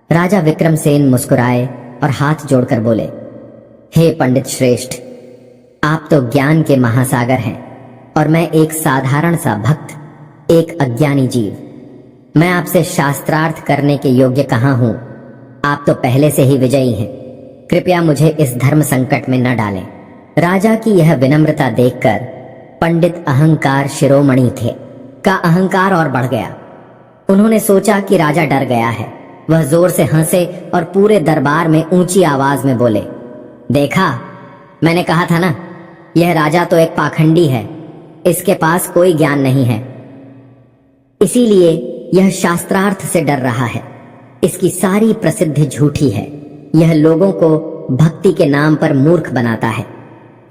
राजा विक्रमसेन मुस्कुराए और हाथ जोड़कर बोले, हे पंडित श्रेष्ठ, आप तो ज्ञान के महासागर हैं और मैं एक साधारण सा भक्त, एक अज्ञानी जीव। मैं आपसे शास्त्रार्थ करने के योग्य कहां हूं? आप तो पहले से ही विजयी हैं। कृपया मुझे इस धर्म संकट में न डालें। राजा की यह विनम्रता देखकर पंडित अहंकार शिरोमणि थे का अहंकार और बढ़ गया। उन्होंने सोचा कि राजा डर गया है। वह जोर से हंसे और पूरे दरबार में ऊंची आवाज में बोले, देखा, मैंने कहा था ना, यह राजा तो एक पाखंडी है। इसके पास कोई ज्ञान नहीं है, इसीलिए यह शास्त्रार्थ से डर रहा है। इसकी सारी प्रसिद्धि झूठी है। यह लोगों को भक्ति के नाम पर मूर्ख बनाता है।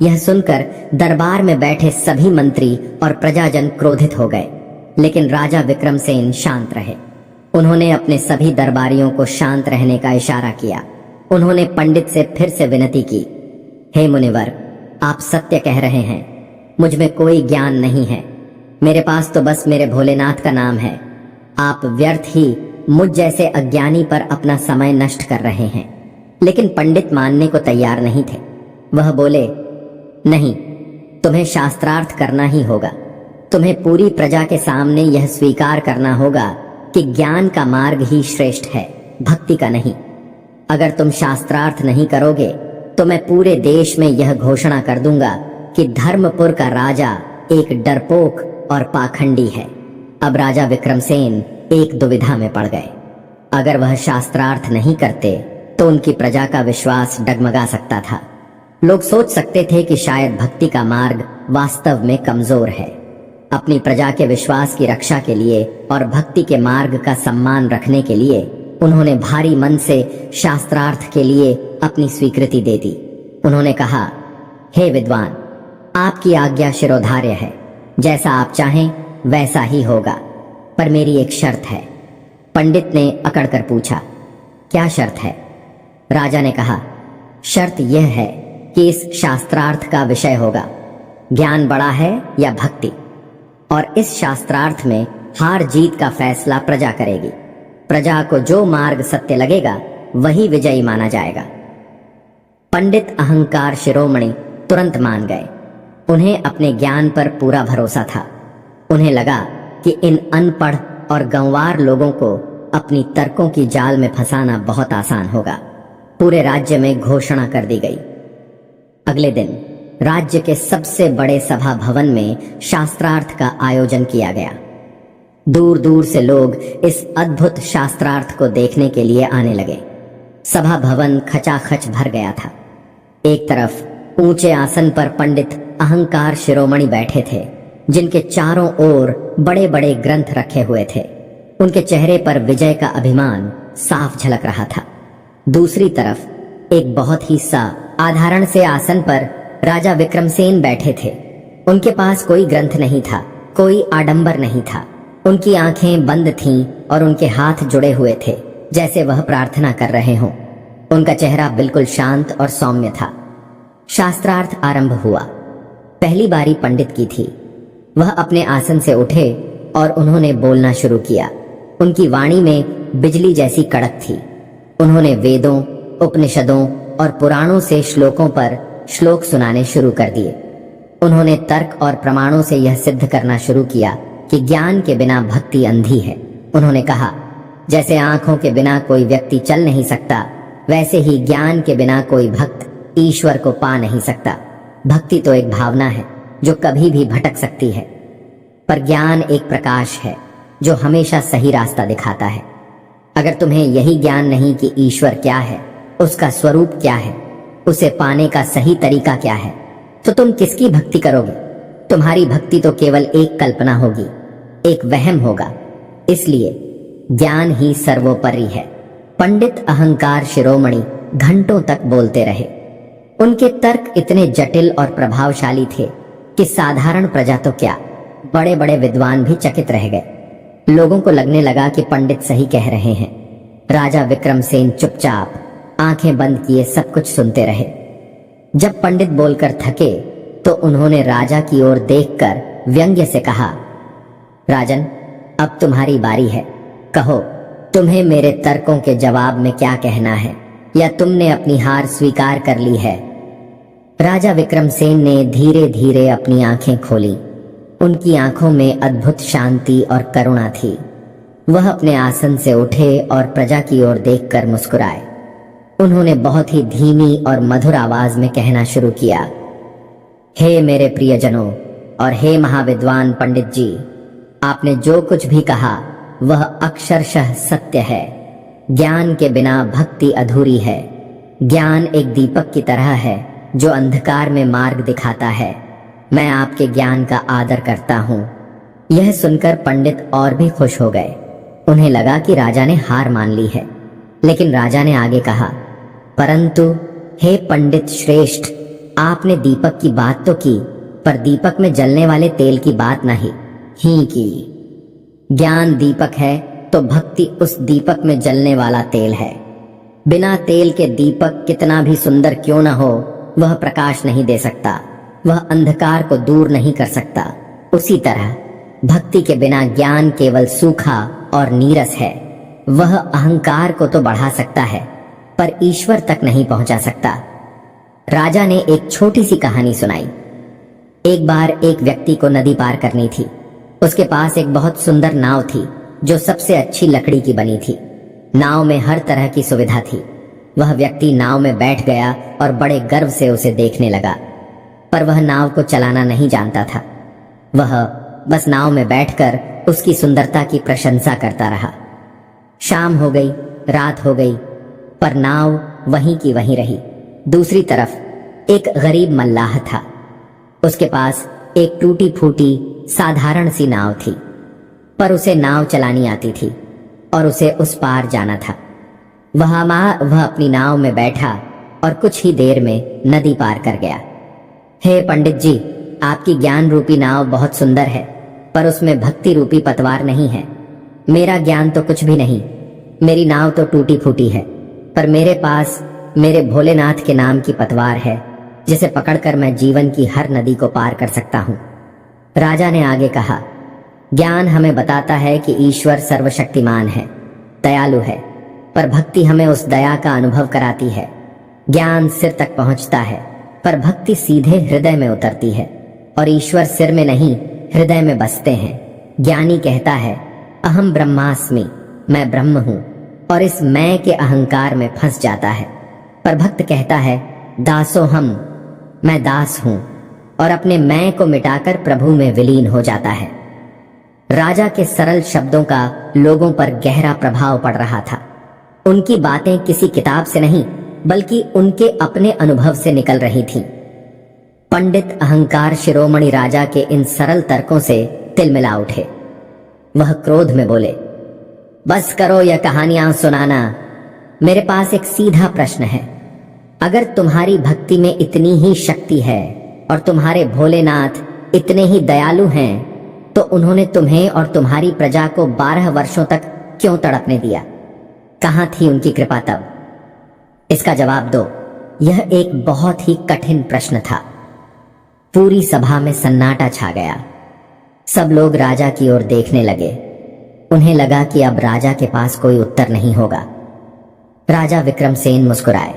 यह सुनकर दरबार में बैठे सभी मंत्री और प्रजाजन क्रोधित हो गए, लेकिन राजा विक्रमसेन शांत रहे। उन्होंने अपने सभी दरबारियों को शांत रहने का इशारा किया। उन्होंने पंडित से फिर से विनती की, हे मुनिवर, आप सत्य कह रहे हैं। मुझ में कोई ज्ञान नहीं है। मेरे पास तो बस मेरे भोलेनाथ का नाम है। आप व्यर्थ ही मुझ जैसे अज्ञानी पर अपना समय नष्ट कर रहे हैं। लेकिन पंडित मानने को तैयार नहीं थे। वह बोले, नहीं, तुम्हें शास्त्रार्थ करना ही होगा। तुम्हें पूरी प्रजा के सामने यह स्वीकार करना होगा कि ज्ञान का मार्ग ही श्रेष्ठ है, भक्ति का नहीं। अगर तुम शास्त्रार्थ नहीं करोगे तो मैं पूरे देश में यह घोषणा कर दूंगा कि धर्मपुर का राजा एक डरपोक और पाखंडी है। अब राजा विक्रमसेन एक दुविधा में पड़ गए। अगर वह शास्त्रार्थ नहीं करते तो उनकी प्रजा का विश्वास डगमगा सकता था। लोग सोच सकते थे कि शायद भक्ति का मार्ग वास्तव में कमजोर है। अपनी प्रजा के विश्वास की रक्षा के लिए और भक्ति के मार्ग का सम्मान रखने के लिए उन्होंने भारी मन से शास्त्रार्थ के लिए अपनी स्वीकृति दे दी। उन्होंने कहा, हे विद्वान, आपकी आज्ञा शिरोधार्य है। जैसा आप चाहें वैसा ही होगा, पर मेरी एक शर्त है। पंडित ने अकड़ कर पूछा, क्या शर्त है? राजा ने कहा, शर्त यह है कि इस शास्त्रार्थ का विषय होगा ज्ञान बड़ा है या भक्ति, और इस शास्त्रार्थ में हार जीत का फैसला प्रजा करेगी। प्रजा को जो मार्ग सत्य लगेगा वही विजयी माना जाएगा। पंडित अहंकार शिरोमणि तुरंत मान गए। उन्हें अपने ज्ञान पर पूरा भरोसा था। उन्हें लगा कि इन अनपढ़ और गंवार लोगों को अपनी तर्कों की जाल में फंसाना बहुत आसान होगा। पूरे राज्य में घोषणा कर दी गई। अगले दिन राज्य के सबसे बड़े सभा भवन में शास्त्रार्थ का आयोजन किया गया। दूर दूर से लोग इस अद्भुत शास्त्रार्थ को देखने के लिए आने लगे। सभा भवन खचाखच भर गया था। एक तरफ ऊंचे आसन पर पंडित अहंकार शिरोमणि बैठे थे, जिनके चारों ओर बड़े बड़े ग्रंथ रखे हुए थे। उनके चेहरे पर विजय का अभिमान साफ झलक रहा था। दूसरी तरफ एक बहुत ही साधारण से आसन पर राजा विक्रमसेन बैठे थे। उनके पास कोई ग्रंथ नहीं था, कोई आडंबर नहीं था। उनकी आंखें बंद थीं और उनके हाथ जुड़े हुए थे, जैसे वह प्रार्थना कर रहे हों। उनका चेहरा बिल्कुल शांत और सौम्य था। शास्त्रार्थ आरंभ हुआ। पहली बारी पंडित की थी। वह अपने आसन से उठे और उन्होंने बोलना शुरू किया। उनकी वाणी में बिजली जैसी कड़क थी। उन्होंने वेदों, उपनिषदों और पुराणों से श्लोकों पर श्लोक सुनाने शुरू कर दिए। उन्होंने तर्क और प्रमाणों से यह सिद्ध करना शुरू किया कि ज्ञान के बिना भक्ति अंधी है। उन्होंने कहा, जैसे आंखों के बिना कोई व्यक्ति चल नहीं सकता, वैसे ही ज्ञान के बिना कोई भक्त ईश्वर को पा नहीं सकता। भक्ति तो एक भावना है जो कभी भी भटक सकती है, पर ज्ञान एक प्रकाश है जो हमेशा सही रास्ता दिखाता है। अगर तुम्हें यही ज्ञान नहीं कि ईश्वर क्या है, उसका स्वरूप क्या है, उसे पाने का सही तरीका क्या है, तो तुम किसकी भक्ति करोगे? तुम्हारी भक्ति तो केवल एक कल्पना होगी, एक वहम होगा। इसलिए ज्ञान ही सर्वोपरि है। पंडित अहंकार शिरोमणि घंटों तक बोलते रहे। उनके तर्क इतने जटिल और प्रभावशाली थे कि साधारण प्रजा तो क्या, बड़े बड़े विद्वान भी चकित रह गए। लोगों को लगने लगा कि पंडित सही कह रहे हैं। राजा विक्रमसेन चुपचाप आंखें बंद किए सब कुछ सुनते रहे। जब पंडित बोलकर थके तो उन्होंने राजा की ओर देखकर व्यंग्य से कहा, राजन, अब तुम्हारी बारी है। कहो, तुम्हें मेरे तर्कों के जवाब में क्या कहना है, या तुमने अपनी हार स्वीकार कर ली है? राजा विक्रमसेन ने धीरे धीरे अपनी आंखें खोली। उनकी आंखों में अद्भुत शांति और करुणा थी। वह अपने आसन से उठे और प्रजा की ओर देखकर मुस्कुराए। उन्होंने बहुत ही धीमी और मधुर आवाज में कहना शुरू किया, हे मेरे प्रियजनों और हे महाविद्वान पंडित जी, आपने जो कुछ भी कहा वह अक्षरशः सत्य है। ज्ञान के बिना भक्ति अधूरी है। ज्ञान एक दीपक की तरह है जो अंधकार में मार्ग दिखाता है। मैं आपके ज्ञान का आदर करता हूँ। यह सुनकर पंडित और भी खुश हो गए। उन्हें लगा कि राजा ने हार मान ली है। लेकिन राजा ने आगे कहा, परंतु हे पंडित श्रेष्ठ, आपने दीपक की बात तो की, पर दीपक में जलने वाले तेल की बात नहीं ही की। ज्ञान दीपक है तो भक्ति उस दीपक में जलने वाला तेल है। बिना तेल के दीपक कितना भी सुंदर क्यों न हो, वह प्रकाश नहीं दे सकता, वह अंधकार को दूर नहीं कर सकता। उसी तरह भक्ति के बिना ज्ञान केवल सूखा और नीरस है। वह अहंकार को तो बढ़ा सकता है, पर ईश्वर तक नहीं पहुंचा सकता। राजा ने एक छोटी सी कहानी सुनाई। एक बार एक व्यक्ति को नदी पार करनी थी। उसके पास एक बहुत सुंदर नाव थी जो सबसे अच्छी लकड़ी की बनी थी। नाव में हर तरह की सुविधा थी। वह व्यक्ति नाव में बैठ गया और बड़े गर्व से उसे देखने लगा, पर वह नाव को चलाना नहीं जानता था। वह बस नाव में बैठकर उसकी सुंदरता की प्रशंसा करता रहा। शाम हो गई, रात हो गई, पर नाव वहीं की वहीं रही। दूसरी तरफ एक गरीब मल्लाह था। उसके पास एक टूटी फूटी साधारण सी नाव थी, पर उसे नाव चलानी आती थी और उसे उस पार जाना था। वह अपनी नाव में बैठा और कुछ ही देर में नदी पार कर गया। हे पंडित जी, आपकी ज्ञान रूपी नाव बहुत सुंदर है, पर उसमें भक्ति रूपी पतवार नहीं है। मेरा ज्ञान तो कुछ भी नहीं, मेरी नाव तो टूटी फूटी है, पर मेरे पास मेरे भोलेनाथ के नाम की पतवार है, जिसे पकड़कर मैं जीवन की हर नदी को पार कर सकता हूँ। राजा ने आगे कहा, ज्ञान हमें बताता है कि ईश्वर सर्वशक्तिमान है, दयालु है, पर भक्ति हमें उस दया का अनुभव कराती है। ज्ञान सिर तक पहुंचता है, पर भक्ति सीधे हृदय में उतरती है, और ईश्वर सिर में नहीं हृदय में बसते हैं। ज्ञानी कहता है, अहम ब्रह्मास्मि, मैं ब्रह्म हूं, और इस मैं के अहंकार में फंस जाता है। पर भक्त कहता है, दासो हम, मैं दास हूं, और अपने मैं को मिटाकर प्रभु में विलीन हो जाता है। राजा के सरल शब्दों का लोगों पर गहरा प्रभाव पड़ रहा था। उनकी बातें किसी किताब से नहीं बल्कि उनके अपने अनुभव से निकल रही थीं। पंडित अहंकार शिरोमणि राजा के इन सरल तर्कों से तिलमिला उठे। वह क्रोध में बोले, बस करो यह कहानियां सुनाना। मेरे पास एक सीधा प्रश्न है। अगर तुम्हारी भक्ति में इतनी ही शक्ति है और तुम्हारे भोलेनाथ इतने ही दयालु हैं, तो उन्होंने तुम्हें और तुम्हारी प्रजा को 12 वर्षों तक क्यों तड़पने दिया? कहां थी उनकी कृपा तब? इसका जवाब दो। यह एक बहुत ही कठिन प्रश्न था। पूरी सभा में सन्नाटा छा गया। सब लोग राजा की ओर देखने लगे। उन्हें लगा कि अब राजा के पास कोई उत्तर नहीं होगा। राजा विक्रमसेन मुस्कुराए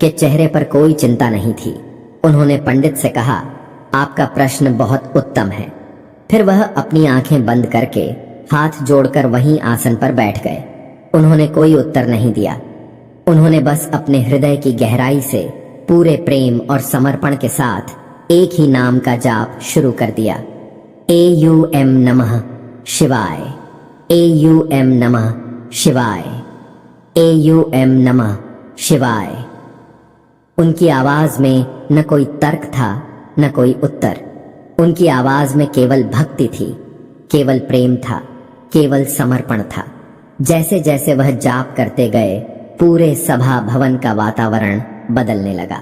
कि चेहरे पर कोई चिंता नहीं थी। उन्होंने पंडित से कहा, आपका प्रश्न बहुत उत्तम है। फिर वह अपनी आंखें बंद करके हाथ जोड़कर वहीं आसन पर बैठ गए। उन्होंने कोई उत्तर नहीं दिया। उन्होंने बस अपने हृदय की गहराई से पूरे प्रेम और समर्पण के साथ एक ही नाम का जाप शुरू कर दिया। AUM नमः शिवाय, AUM नमः शिवाय, AUM नमः शिवाय। उनकी आवाज में न कोई तर्क था न कोई उत्तर। उनकी आवाज में केवल भक्ति थी, केवल प्रेम था, केवल समर्पण था। जैसे जैसे वह जाप करते गए, पूरे सभा भवन का वातावरण बदलने लगा।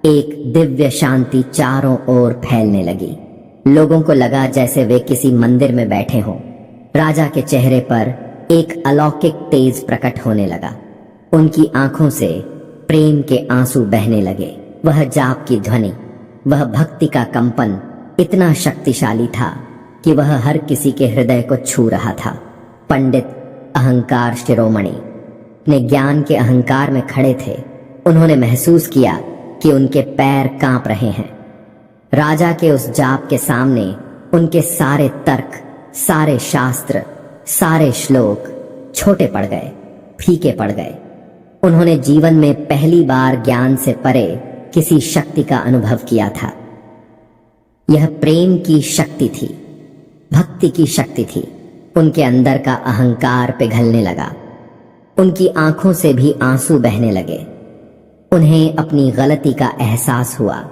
एक दिव्य शांति चारों ओर फैलने लगी। लोगों को लगा जैसे वे किसी मंदिर में बैठे हों। राजा के चेहरे पर एक अलौकिक तेज प्रकट होने लगा। उनकी आंखों से प्रेम के आंसू बहने लगे। वह जाप की ध्वनि, वह भक्ति का कंपन इतना शक्तिशाली था कि वह हर किसी के हृदय को छू रहा था। पंडित अहंकार शिरोमणि अपने ज्ञान के अहंकार में खड़े थे। उन्होंने महसूस किया कि उनके पैर कांप रहे हैं। राजा के उस जाप के सामने उनके सारे तर्क, सारे शास्त्र, सारे श्लोक छोटे पड़ गए, फीके पड़ गए। उन्होंने जीवन में पहली बार ज्ञान से परे किसी शक्ति का अनुभव किया था। यह प्रेम की शक्ति थी, भक्ति की शक्ति थी। उनके अंदर का अहंकार पिघलने लगा। उनकी आंखों से भी आंसू बहने लगे। उन्हें अपनी गलती का एहसास हुआ।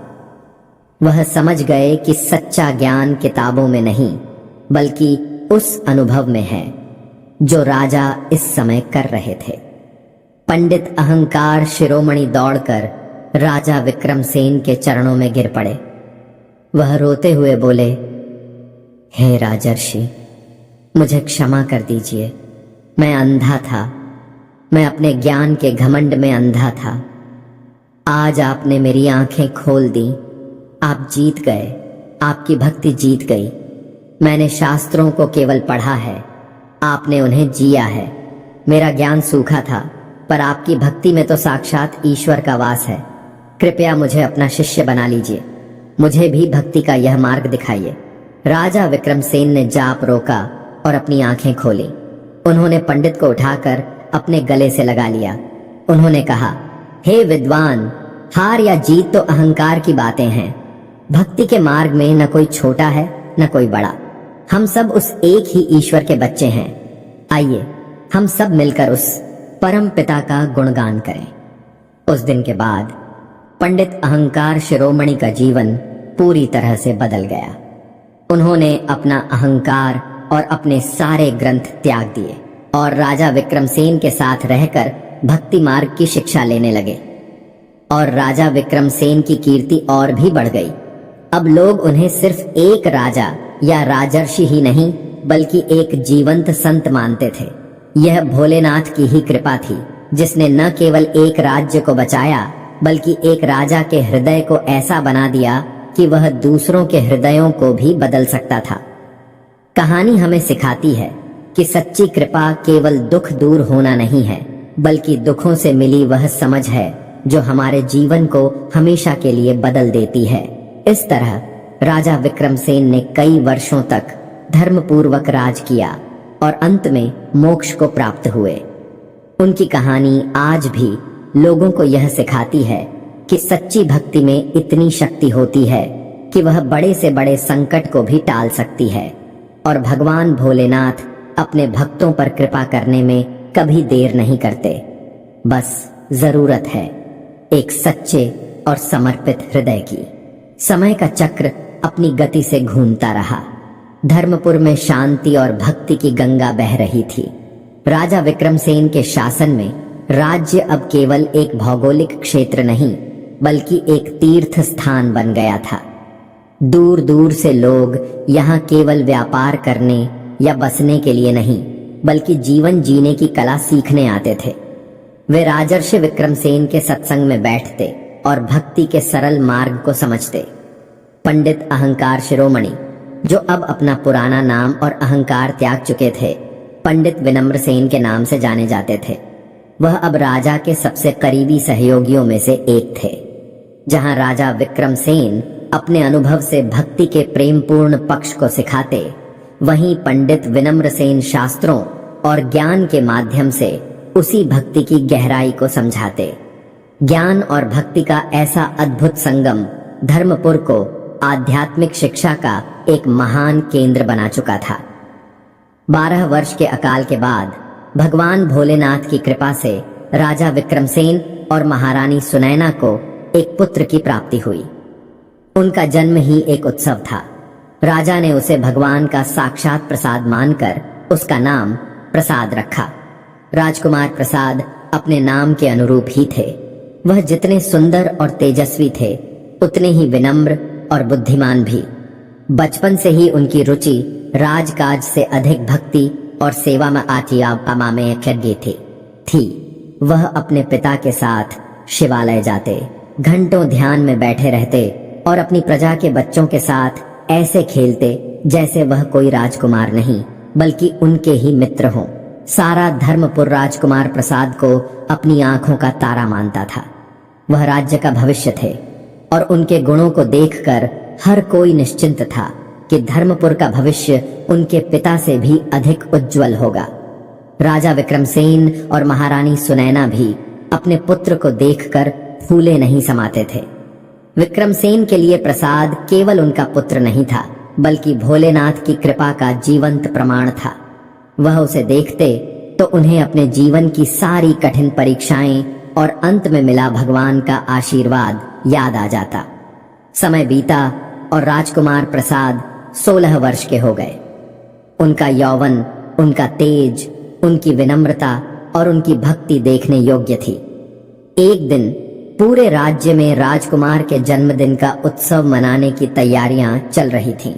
वह समझ गए कि सच्चा ज्ञान किताबों में नहीं बल्कि उस अनुभव में है जो राजा इस समय कर रहे थे। पंडित अहंकार शिरोमणि दौड़कर राजा विक्रमसेन के चरणों में गिर पड़े। वह रोते हुए बोले, हे राजर्षि, मुझे क्षमा कर दीजिए। मैं अंधा था, मैं अपने ज्ञान के घमंड में अंधा था। आज आपने मेरी आंखें खोल दी। आप जीत गए, आपकी भक्ति जीत गई। मैंने शास्त्रों को केवल पढ़ा है, आपने उन्हें जिया है। मेरा ज्ञान सूखा था, पर आपकी भक्ति में तो साक्षात ईश्वर का वास है। कृपया मुझे अपना शिष्य बना लीजिए। मुझे भी भक्ति का यह मार्ग दिखाइए। राजा विक्रमसेन ने जाप रोका और अपनी आंखें खोली। उन्होंने पंडित को उठाकर अपने गले से लगा लिया। उन्होंने कहा, हे विद्वान, हार या जीत तो अहंकार की बातें हैं। भक्ति के मार्ग में न कोई छोटा है न कोई बड़ा। हम सब उस एक ही ईश्वर के बच्चे हैं। आइए हम सब मिलकर उस परम पिता का गुणगान करें। उस दिन के बाद पंडित अहंकार शिरोमणि का जीवन पूरी तरह से बदल गया। उन्होंने अपना अहंकार और अपने सारे ग्रंथ त्याग दिए और राजा विक्रमसेन के साथ रहकर भक्ति मार्ग की शिक्षा लेने लगे। और राजा विक्रमसेन की कीर्ति और भी बढ़ गई। अब लोग उन्हें सिर्फ एक राजा या राजर्षि ही नहीं बल्कि एक जीवंत संत मानते थे। यह भोलेनाथ की ही कृपा थी जिसने न केवल एक राज्य को बचाया बल्कि एक राजा के हृदय को ऐसा बना दिया कि वह दूसरों के हृदयों को भी बदल सकता था। कहानी हमें सिखाती है कि सच्ची कृपा केवल दुख दूर होना नहीं है बल्कि दुखों से मिली वह समझ है जो हमारे जीवन को हमेशा के लिए बदल देती है। इस तरह राजा विक्रमसेन ने कई वर्षों तक धर्मपूर्वक राज किया और अंत में मोक्ष को प्राप्त हुए। उनकी कहानी आज भी लोगों को यह सिखाती है कि सच्ची भक्ति में इतनी शक्ति होती है कि वह बड़े से बड़े संकट को भी टाल सकती है, और भगवान भोलेनाथ अपने भक्तों पर कृपा करने में कभी देर नहीं करते। बस जरूरत है एक सच्चे और समर्पित हृदय की। समय का चक्र अपनी गति से घूमता रहा। धर्मपुर में शांति और भक्ति की गंगा बह रही थी। राजा विक्रमसेन के शासन में राज्य अब केवल एक भौगोलिक क्षेत्र नहीं बल्कि एक तीर्थ स्थान बन गया था। दूर दूर से लोग यहाँ केवल व्यापार करने या बसने के लिए नहीं बल्कि जीवन जीने की कला सीखने आते थे। वे राजर्षि विक्रमसेन के सत्संग में बैठते और भक्ति के सरल मार्ग को समझते। पंडित अहंकार शिरोमणि, जो अब अपना पुराना नाम और अहंकार त्याग चुके थे, पंडित विनम्र सेन के नाम से जाने जाते थे। वह अब राजा के सबसे करीबी सहयोगियों में से एक थे। जहां राजा विक्रमसेन अपने अनुभव से भक्ति के प्रेमपूर्ण पक्ष को सिखाते, वहीं पंडित विनम्र सेन शास्त्रों और ज्ञान के माध्यम से उसी भक्ति की गहराई को समझाते। ज्ञान और भक्ति का ऐसा अद्भुत संगम धर्मपुर को आध्यात्मिक शिक्षा का एक महान केंद्र बना चुका था। 12 वर्ष के अकाल के बाद भगवान भोलेनाथ की कृपा से राजा विक्रमसेन और महारानी सुनैना को एक पुत्र की प्राप्ति हुई। उनका जन्म ही एक उत्सव था। राजा ने उसे भगवान का साक्षात प्रसाद मानकर उसका नाम प्रसाद रखा। राजकुमार प्रसाद अपने नाम के अनुरूप ही थे। वह जितने सुंदर और तेजस्वी थे उतने ही विनम्र और बुद्धिमान भी। बचपन से ही उनकी रुचि राजकाज से अधिक भक्ति और सेवा में आत्मा में थी। वह अपने पिता के साथ शिवालय जाते, घंटों ध्यान में बैठे रहते और अपनी प्रजा के बच्चों के साथ ऐसे खेलते जैसे वह कोई राजकुमार नहीं बल्कि उनके ही मित्र हों। सारा धर्मपुर राजकुमार प्रसाद को अपनी आंखों का तारा मानता था। वह राज्य का भविष्य थे और उनके गुणों को देखकर हर कोई निश्चिंत था कि धर्मपुर का भविष्य उनके पिता से भी अधिक उज्जवल होगा। राजा विक्रमसेन और महारानी सुनैना भी अपने पुत्र को देखकर फूले नहीं समाते थे। विक्रमसेन के लिए प्रसाद केवल उनका पुत्र नहीं था बल्कि भोलेनाथ की कृपा का जीवंत प्रमाण था। वह उसे देखते तो उन्हें अपने जीवन की सारी कठिन परीक्षाएं और अंत में मिला भगवान का आशीर्वाद याद आ जाता। समय बीता और राजकुमार प्रसाद 16 वर्ष के हो गए। उनका यौवन, उनका तेज, उनकी विनम्रता और उनकी भक्ति देखने योग्य थी। एक दिन पूरे राज्य में राजकुमार के जन्मदिन का उत्सव मनाने की तैयारियां चल रही थीं।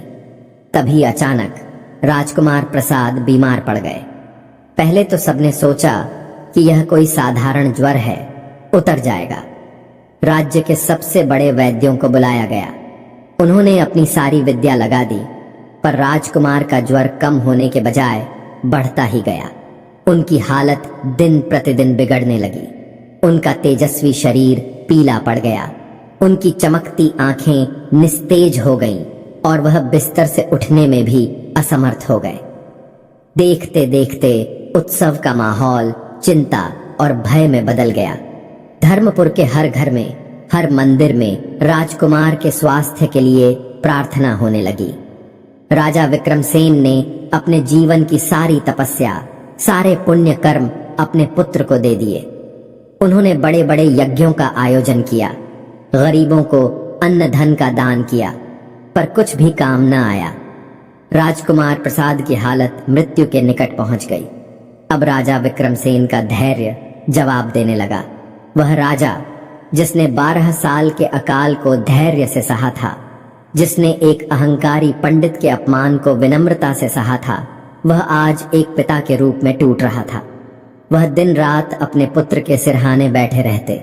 तभी अचानक राजकुमार प्रसाद बीमार पड़ गए। पहले तो सबने सोचा कि यह कोई साधारण ज्वर है, उतर जाएगा। राज्य के सबसे बड़े वैद्यों को बुलाया गया। उन्होंने अपनी सारी विद्या लगा दी, पर राजकुमार का ज्वर कम होने के बजाय बढ़ता ही गया। उनकी हालत दिन प्रतिदिन बिगड़ने लगी। उनका तेजस्वी शरीर पीला पड़ गया, उनकी चमकती आंखें निस्तेज हो गईं और वह बिस्तर से उठने में भी असमर्थ हो गए। देखते देखते उत्सव का माहौल चिंता और भय में बदल गया। धर्मपुर के हर घर में, हर मंदिर में राजकुमार के स्वास्थ्य के लिए प्रार्थना होने लगी। राजा विक्रमसेन ने अपने जीवन की सारी तपस्या, सारे पुण्य कर्म अपने पुत्र को दे दिए। उन्होंने बड़े बड़े यज्ञों का आयोजन किया, गरीबों को अन्न धन का दान किया, पर कुछ भी काम न आया। राजकुमार प्रसाद की हालत मृत्यु के निकट पहुंच गई। अब राजा विक्रमसेन का धैर्य जवाब देने लगा। वह राजा जिसने 12 साल के अकाल को धैर्य से सहा था, जिसने एक अहंकारी पंडित के अपमान को विनम्रता से सहा था, वह आज एक पिता के रूप में टूट रहा था। वह दिन रात अपने पुत्र के सिरहाने बैठे रहते,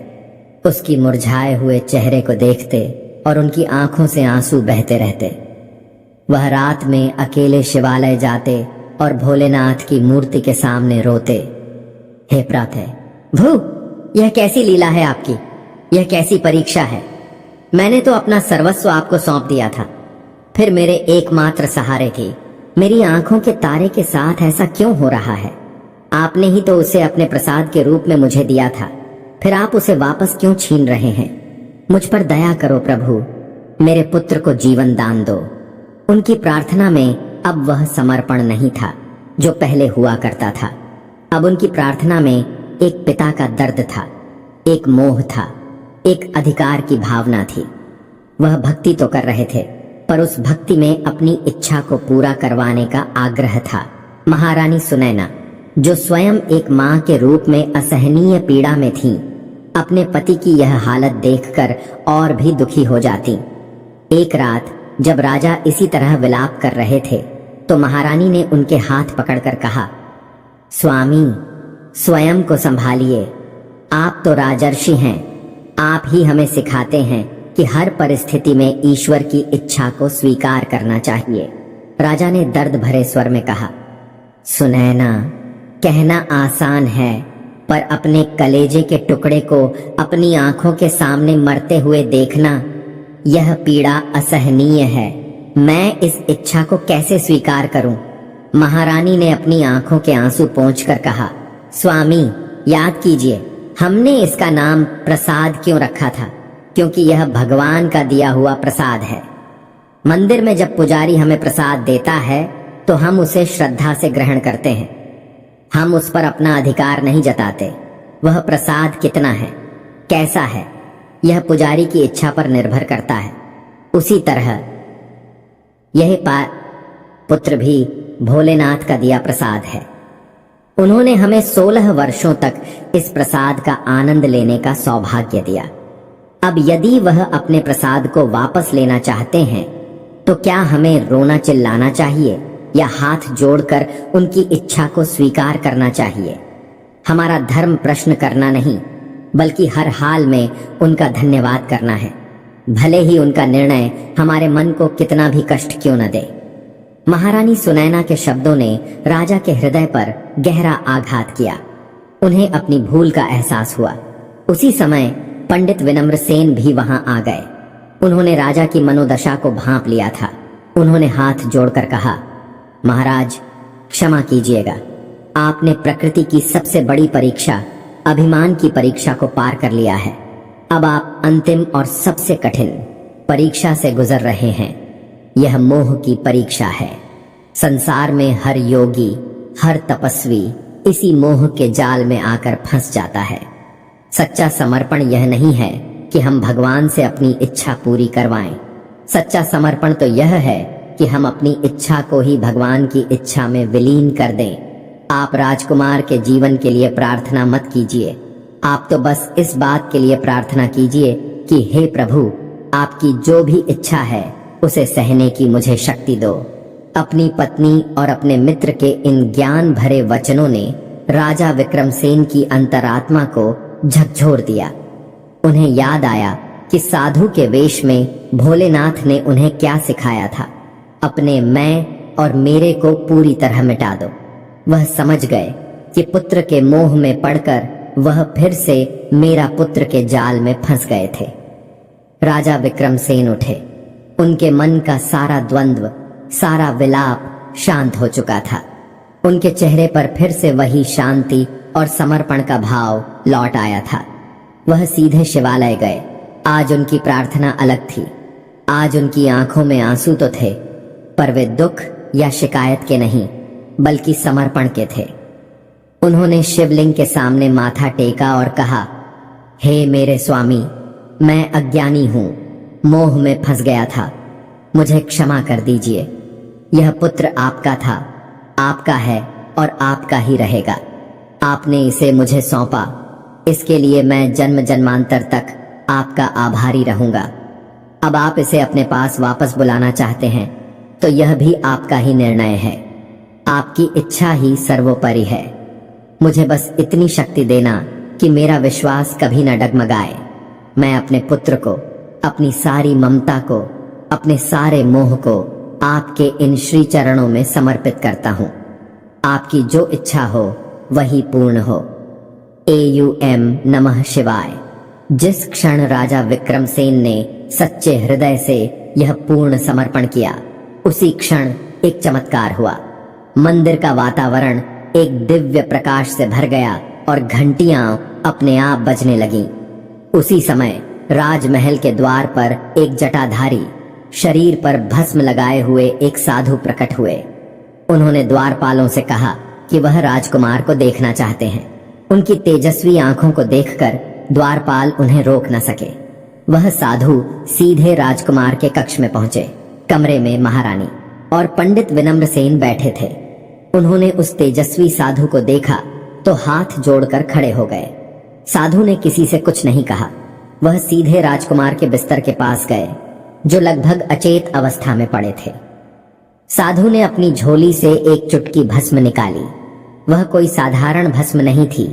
उसकी मुरझाए हुए चेहरे को देखते और उनकी आंखों से आंसू बहते रहते। वह रात में अकेले शिवालय जाते और भोलेनाथ की मूर्ति के सामने रोते, हे प्रभु, यह कैसी लीला है आपकी, यह कैसी परीक्षा है। मैंने तो अपना सर्वस्व आपको सौंप दिया था, फिर मेरे एकमात्र सहारे की मेरी आंखों के तारे के साथ ऐसा क्यों हो रहा है? आपने ही तो उसे अपने प्रसाद के रूप में मुझे दिया था, फिर आप उसे वापस क्यों छीन रहे हैं? मुझ पर दया करो प्रभु, मेरे पुत्र को जीवन दान दो। उनकी प्रार्थना में अब वह समर्पण नहीं था जो पहले हुआ करता था। अब उनकी प्रार्थना में एक पिता का दर्द था, एक मोह था, एक अधिकार की भावना थी। वह भक्ति तो कर रहे थे, पर उस भक्ति में अपनी इच्छा को पूरा करवाने का आग्रह था। महारानी सुनैना, जो स्वयं एक मां के रूप में असहनीय पीड़ा में थीं, अपने पति की यह हालत देखकर और भी दुखी हो जाती। एक रात जब राजा इसी तरह विलाप कर रहे थे तो महारानी ने उनके हाथ पकड़कर कहा, स्वामी, स्वयं को संभालिए। आप तो राजर्षि हैं, आप ही हमें सिखाते हैं कि हर परिस्थिति में ईश्वर की इच्छा को स्वीकार करना चाहिए। राजा ने दर्द भरे स्वर में कहा, सुनैना, कहना आसान है, पर अपने कलेजे के टुकड़े को अपनी आंखों के सामने मरते हुए देखना, यह पीड़ा असहनीय है। मैं इस इच्छा को कैसे स्वीकार करूं? महारानी ने अपनी आंखों के आंसू पोंछकर कहा, स्वामी, याद कीजिए, हमने इसका नाम प्रसाद क्यों रखा था? क्योंकि यह भगवान का दिया हुआ प्रसाद है। मंदिर में जब पुजारी हमें प्रसाद देता है तो हम उसे श्रद्धा से ग्रहण करते हैं, हम उस पर अपना अधिकार नहीं जताते। वह प्रसाद कितना है, कैसा है, यह पुजारी की इच्छा पर निर्भर करता है। उसी तरह यह पुत्र भी भोलेनाथ का दिया प्रसाद है। उन्होंने हमें 16 वर्षों तक इस प्रसाद का आनंद लेने का सौभाग्य दिया। अब यदि वह अपने प्रसाद को वापस लेना चाहते हैं तो क्या हमें रोना चिल्लाना चाहिए या हाथ जोड़कर उनकी इच्छा को स्वीकार करना चाहिए? हमारा धर्म प्रश्न करना नहीं, बल्कि हर हाल में उनका धन्यवाद करना है, भले ही उनका निर्णय हमारे मन को कितना भी कष्ट क्यों न दे। महारानी सुनैना के शब्दों ने राजा के हृदय पर गहरा आघात किया। उन्हें अपनी भूल का एहसास हुआ। उसी समय पंडित विनम्र सेन भी वहां आ गए। उन्होंने राजा की मनोदशा को भांप लिया था। उन्होंने हाथ जोड़कर कहा, महाराज, क्षमा कीजिएगा, आपने प्रकृति की सबसे बड़ी परीक्षा, अभिमान की परीक्षा को पार कर लिया है। अब आप अंतिम और सबसे कठिन परीक्षा से गुजर रहे हैं। यह मोह की परीक्षा है। संसार में हर योगी, हर तपस्वी इसी मोह के जाल में आकर फंस जाता है। सच्चा समर्पण यह नहीं है कि हम भगवान से अपनी इच्छा पूरी करवाएं। सच्चा समर्पण तो यह है कि हम अपनी इच्छा को ही भगवान की इच्छा में विलीन कर दें। आप राजकुमार के जीवन के लिए प्रार्थना मत कीजिए। आप तो बस इस बात के लिए प्रार्थना कीजिए कि हे प्रभु, आपकी जो भी इच्छा है उसे सहने की मुझे शक्ति दो। अपनी पत्नी और अपने मित्र के इन ज्ञान भरे वचनों ने राजा विक्रमसेन की अंतरात्मा को झकझोर दिया। उन्हें याद आया कि साधु के वेश में भोलेनाथ ने उन्हें क्या सिखाया था। अपने मैं और मेरे को पूरी तरह मिटा दो। वह समझ गए कि पुत्र के मोह में पड़कर वह फिर से मेरा पुत्र के जाल में फंस गए थे। राजा विक्रमसेन उठे। उनके मन का सारा द्वंद्व, सारा विलाप शांत हो चुका था। उनके चेहरे पर फिर से वही शांति और समर्पण का भाव लौट आया था। वह सीधे शिवालय गए। आज उनकी प्रार्थना अलग थी। आज उनकी आंखों में आंसू तो थे, पर वे दुख या शिकायत के नहीं, बल्कि समर्पण के थे। उन्होंने शिवलिंग के सामने माथा टेका और कहा, हे मेरे स्वामी, मैं अज्ञानी हूं, मोह में फंस गया था, मुझे क्षमा कर दीजिए। यह पुत्र आपका था, आपका है और आपका ही रहेगा। आपने इसे मुझे सौंपा, इसके लिए मैं जन्म जन्मांतर तक आपका आभारी रहूंगा। अब आप इसे अपने पास वापस बुलाना चाहते हैं तो यह भी आपका ही निर्णय है। आपकी इच्छा ही सर्वोपरि है। मुझे बस इतनी शक्ति देना कि मेरा विश्वास कभी न डगमगाए। मैं अपने पुत्र को, अपनी सारी ममता को, अपने सारे मोह को आपके इन श्री चरणों में समर्पित करता हूं। आपकी जो इच्छा हो वही पूर्ण हो। AUM नमः शिवाय। जिस क्षण राजा विक्रमसेन ने सच्चे हृदय से यह पूर्ण समर्पण किया, उसी क्षण एक चमत्कार हुआ। मंदिर का वातावरण एक दिव्य प्रकाश से भर गया और घंटियां अपने आप बजने लगीं। उसी समय राजमहल के द्वार पर एक जटाधारी, शरीर पर भस्म लगाए हुए एक साधु प्रकट हुए। उन्होंने द्वारपालों से कहा कि वह राजकुमार को देखना चाहते हैं। उनकी तेजस्वी आंखों को देखकर द्वारपाल उन्हें रोक न सके। वह साधु सीधे राजकुमार के कक्ष में पहुंचे। कमरे में महारानी और पंडित विनम्रसेन बैठे थे। उन्होंने उस तेजस्वी साधु को देखा तो हाथ जोड़कर खड़े हो गए। साधु ने किसी से कुछ नहीं कहा। वह सीधे राजकुमार के बिस्तर के पास गए, जो लगभग अचेत अवस्था में पड़े थे। साधु ने अपनी झोली से एक चुटकी भस्म निकाली। वह कोई साधारण भस्म नहीं थी,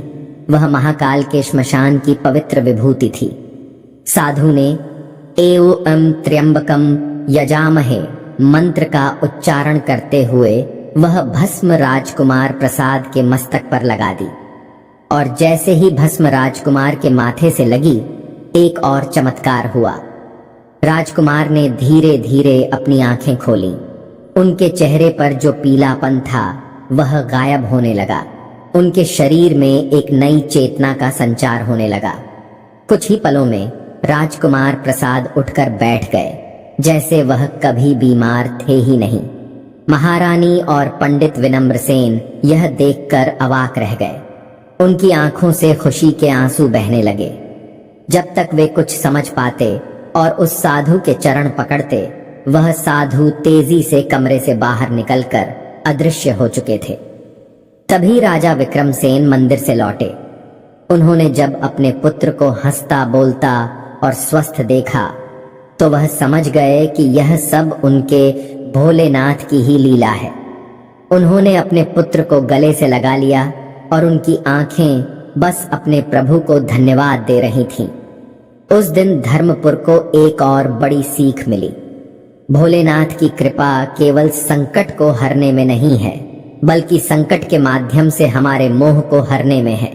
वह महाकाल के श्मशान की पवित्र विभूति थी। साधु ने एवं त्र्यंबकम यजामहे मंत्र का उच्चारण करते हुए वह भस्म राजकुमार प्रसाद के मस्तक पर लगा दी, और जैसे ही भस्म राजकुमार के माथे से लगी, एक और चमत्कार हुआ। राजकुमार ने धीरे धीरे अपनी आंखें खोलीं। उनके चेहरे पर जो पीलापन था वह गायब होने लगा। उनके शरीर में एक नई चेतना का संचार होने लगा। कुछ ही पलों में राजकुमार प्रसाद उठकर बैठ गए, जैसे वह कभी बीमार थे ही नहीं। महारानी और पंडित विनम्रसेन यह देखकर अवाक रह गए। उनकी आंखों से खुशी के आंसू बहने लगे। जब तक वे कुछ समझ पाते और उस साधु के चरण पकड़ते, वह साधु तेजी से कमरे से बाहर निकलकर अदृश्य हो चुके थे। तभी राजा विक्रमसेन मंदिर से लौटे। उन्होंने जब अपने पुत्र को हंसता बोलता और स्वस्थ देखा तो वह समझ गए कि यह सब उनके भोलेनाथ की ही लीला है। उन्होंने अपने पुत्र को गले से लगा लिया और उनकी आंखें बस अपने प्रभु को धन्यवाद दे रही थीं। उस दिन धर्मपुर को एक और बड़ी सीख मिली। भोलेनाथ की कृपा केवल संकट को हरने में नहीं है, बल्कि संकट के माध्यम से हमारे मोह को हरने में है।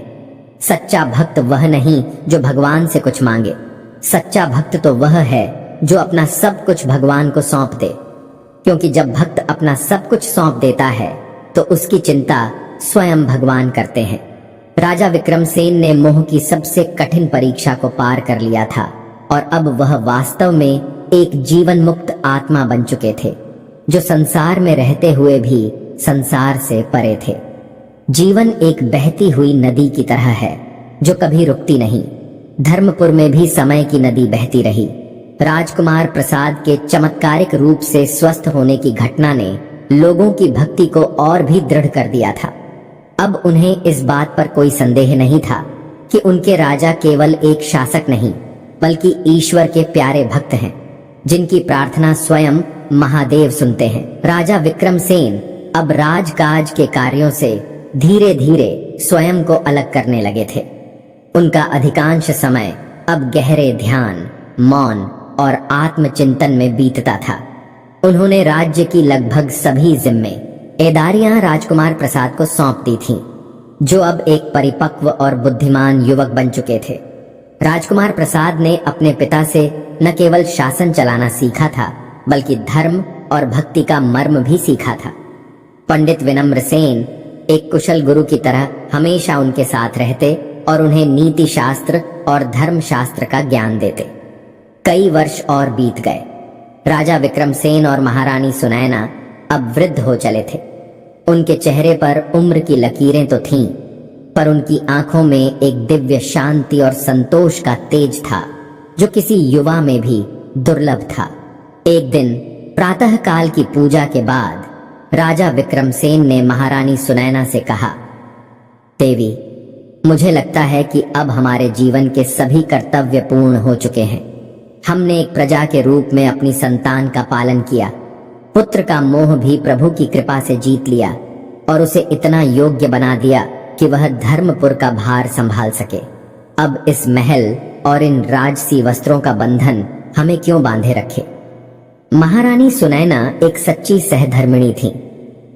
सच्चा भक्त वह नहीं जो भगवान से कुछ मांगे। सच्चा भक्त तो वह है जो अपना सब कुछ भगवान को सौंप दे, क्योंकि जब भक्त अपना सब कुछ सौंप देता है तो उसकी चिंता स्वयं भगवान करते हैं। राजा विक्रमसेन ने मोह की सबसे कठिन परीक्षा को पार कर लिया था और अब वह वास्तव में एक जीवन मुक्त आत्मा बन चुके थे, जो संसार में रहते हुए भी संसार से परे थे। जीवन एक बहती हुई नदी की तरह है जो कभी रुकती नहीं। धर्मपुर में भी समय की नदी बहती रही। राजकुमार प्रसाद के चमत्कारिक रूप से स्वस्थ होने की घटना ने लोगों की भक्ति को और भी दृढ़ कर दिया था। अब उन्हें इस बात पर कोई संदेह नहीं था कि उनके राजा केवल एक शासक नहीं, बल्कि ईश्वर के प्यारे भक्त हैं, जिनकी प्रार्थना स्वयं महादेव सुनते हैं। राजा विक्रमसेन अब राजकाज के कार्यों से धीरे धीरे स्वयं को अलग करने लगे थे। उनका अधिकांश समय अब गहरे ध्यान, मौन और आत्मचिंतन में बीतता था। उन्होंने राज्य की लगभग सभी जिम्मेदारियां राजकुमार प्रसाद को सौंप दी थीं, जो अब एक परिपक्व और बुद्धिमान युवक बन चुके थे। राजकुमार प्रसाद ने अपने पिता से न केवल शासन चलाना सीखा था, बल्कि धर्म और भक्ति का मर्म भी सीखा था। पंडित विनम्रसेन एक कुशल गुरु की तरह हमेशा उनके साथ रहते और उन्हें नीति शास्त्र और धर्म शास्त्र का ज्ञान देते। कई वर्ष और बीत गए। राजा विक्रमसेन और महारानी सुनैना अब वृद्ध हो चले थे। उनके चेहरे पर उम्र की लकीरें तो थीं, पर उनकी आंखों में एक दिव्य शांति और संतोष का तेज था, जो किसी युवा में भी दुर्लभ था। एक दिन प्रातः काल की पूजा के बाद राजा विक्रमसेन ने महारानी सुनैना से कहा, देवी, मुझे लगता है कि अब हमारे जीवन के सभी कर्तव्य पूर्ण हो चुके हैं। हमने एक प्रजा के रूप में अपनी संतान का पालन किया, पुत्र का मोह भी प्रभु की कृपा से जीत लिया और उसे इतना योग्य बना दिया कि वह धर्मपुर का भार संभाल सके। अब इस महल और इन राजसी वस्त्रों का बंधन हमें क्यों बांधे रखे। महारानी सुनैना एक सच्ची सहधर्मिणी थी।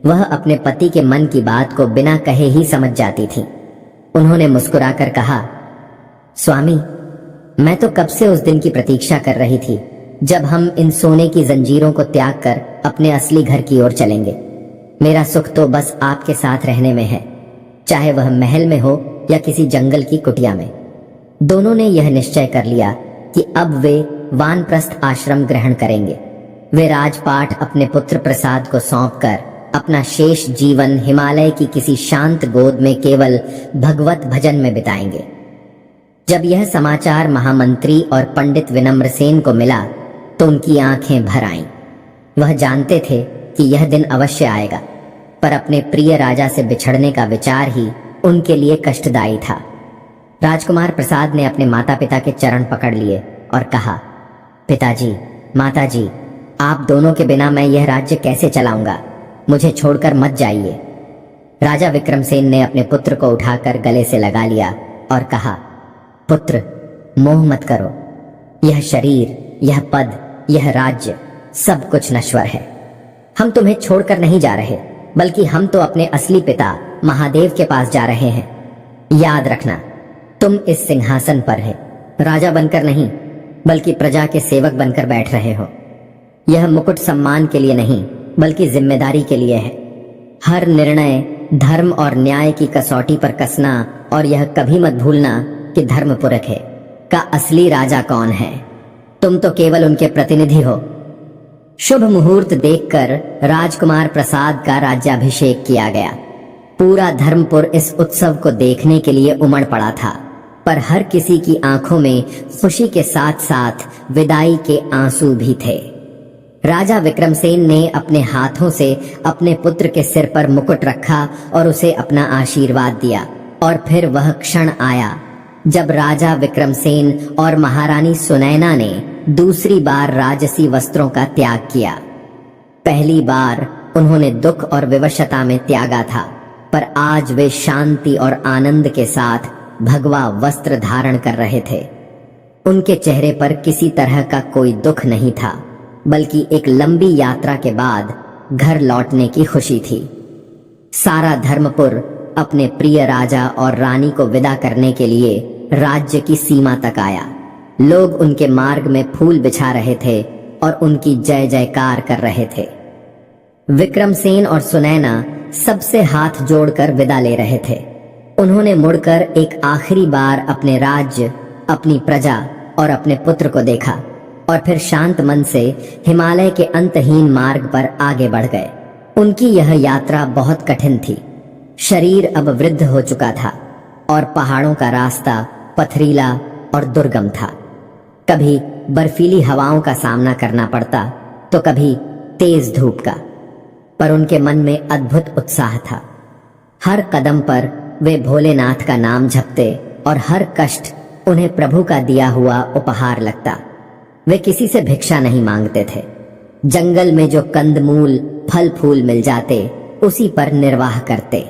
वह अपने पति के मन की बात को बिना कहे ही समझ जाती थी। उन्होंने मुस्कुराकर कहा, स्वामी, मैं तो कब से उस दिन की प्रतीक्षा कर रही थी जब हम इन सोने की जंजीरों को त्याग कर अपने असली घर की ओर चलेंगे। मेरा सुख तो बस आपके साथ रहने में है, चाहे वह महल में हो या किसी जंगल की कुटिया में। दोनों ने यह निश्चय कर लिया कि अब वे वानप्रस्थ आश्रम ग्रहण करेंगे। वे राजपाट अपने पुत्र प्रसाद को सौंपकर अपना शेष जीवन हिमालय की किसी शांत गोद में केवल भगवत भजन में बिताएंगे। जब यह समाचार महामंत्री और पंडित विनम्रसेन को मिला तो उनकी आंखें भर आईं। वह जानते थे कि यह दिन अवश्य आएगा, पर अपने प्रिय राजा से बिछड़ने का विचार ही उनके लिए कष्टदायी था। राजकुमार प्रसाद ने अपने माता पिता के चरण पकड़ लिए और कहा, पिताजी, माताजी, आप दोनों के बिना मैं यह राज्य कैसे चलाऊंगा? मुझे छोड़कर मत जाइए। राजा विक्रमसेन ने अपने पुत्र को उठाकर गले से लगा लिया और कहा, पुत्र, मोह मत करो। यह शरीर, यह पद, यह राज्य सब कुछ नश्वर है। हम तुम्हें छोड़कर नहीं जा रहे, बल्कि हम तो अपने असली पिता महादेव के पास जा रहे हैं। याद रखना, तुम इस सिंहासन पर है राजा बनकर नहीं, बल्कि प्रजा के सेवक बनकर बैठ रहे हो। यह मुकुट सम्मान के लिए नहीं, बल्कि जिम्मेदारी के लिए है। हर निर्णय धर्म और न्याय की कसौटी पर कसना, और यह कभी मत भूलना कि धर्मपुरख है का असली राजा कौन है। तुम तो केवल उनके प्रतिनिधि हो। शुभ मुहूर्त देखकर राजकुमार प्रसाद का राज्याभिषेक किया गया। पूरा धर्मपुर इस उत्सव को देखने के लिए उमड़ पड़ा था, पर हर किसी की आंखों में खुशी के साथ साथ विदाई के आंसू भी थे। राजा विक्रमसेन ने अपने हाथों से अपने पुत्र के सिर पर मुकुट रखा और उसे अपना आशीर्वाद दिया, और फिर वह क्षण आया जब राजा विक्रमसेन और महारानी सुनैना ने दूसरी बार राजसी वस्त्रों का त्याग किया। पहली बार उन्होंने दुख और विवशता में त्यागा था, पर आज वे शांति और आनंद के साथ भगवा वस्त्र धारण कर रहे थे। उनके चेहरे पर किसी तरह का कोई दुख नहीं था, बल्कि एक लंबी यात्रा के बाद घर लौटने की खुशी थी। सारा धर्मपुर अपने प्रिय राजा और रानी को विदा करने के लिए राज्य की सीमा तक आया। लोग उनके मार्ग में फूल बिछा रहे थे और उनकी जय जयकार कर रहे थे। विक्रमसेन और सुनैना सबसे हाथ जोड़कर विदा ले रहे थे। उन्होंने मुड़कर एक आखिरी बार अपने राज्य, अपनी प्रजा और अपने पुत्र को देखा, और फिर शांत मन से हिमालय के अंतहीन मार्ग पर आगे बढ़ गए। उनकी यह यात्रा बहुत कठिन थी। शरीर अब वृद्ध हो चुका था और पहाड़ों का रास्ता पथरीला और दुर्गम था। कभी बर्फीली हवाओं का सामना करना पड़ता तो कभी तेज धूप का, पर उनके मन में अद्भुत उत्साह था। हर कदम पर वे भोलेनाथ का नाम जपते और हर कष्ट उन्हें प्रभु का दिया हुआ उपहार लगता। वे किसी से भिक्षा नहीं मांगते थे। जंगल में जो कंदमूल फल फूल मिल जाते उसी पर निर्वाह करते।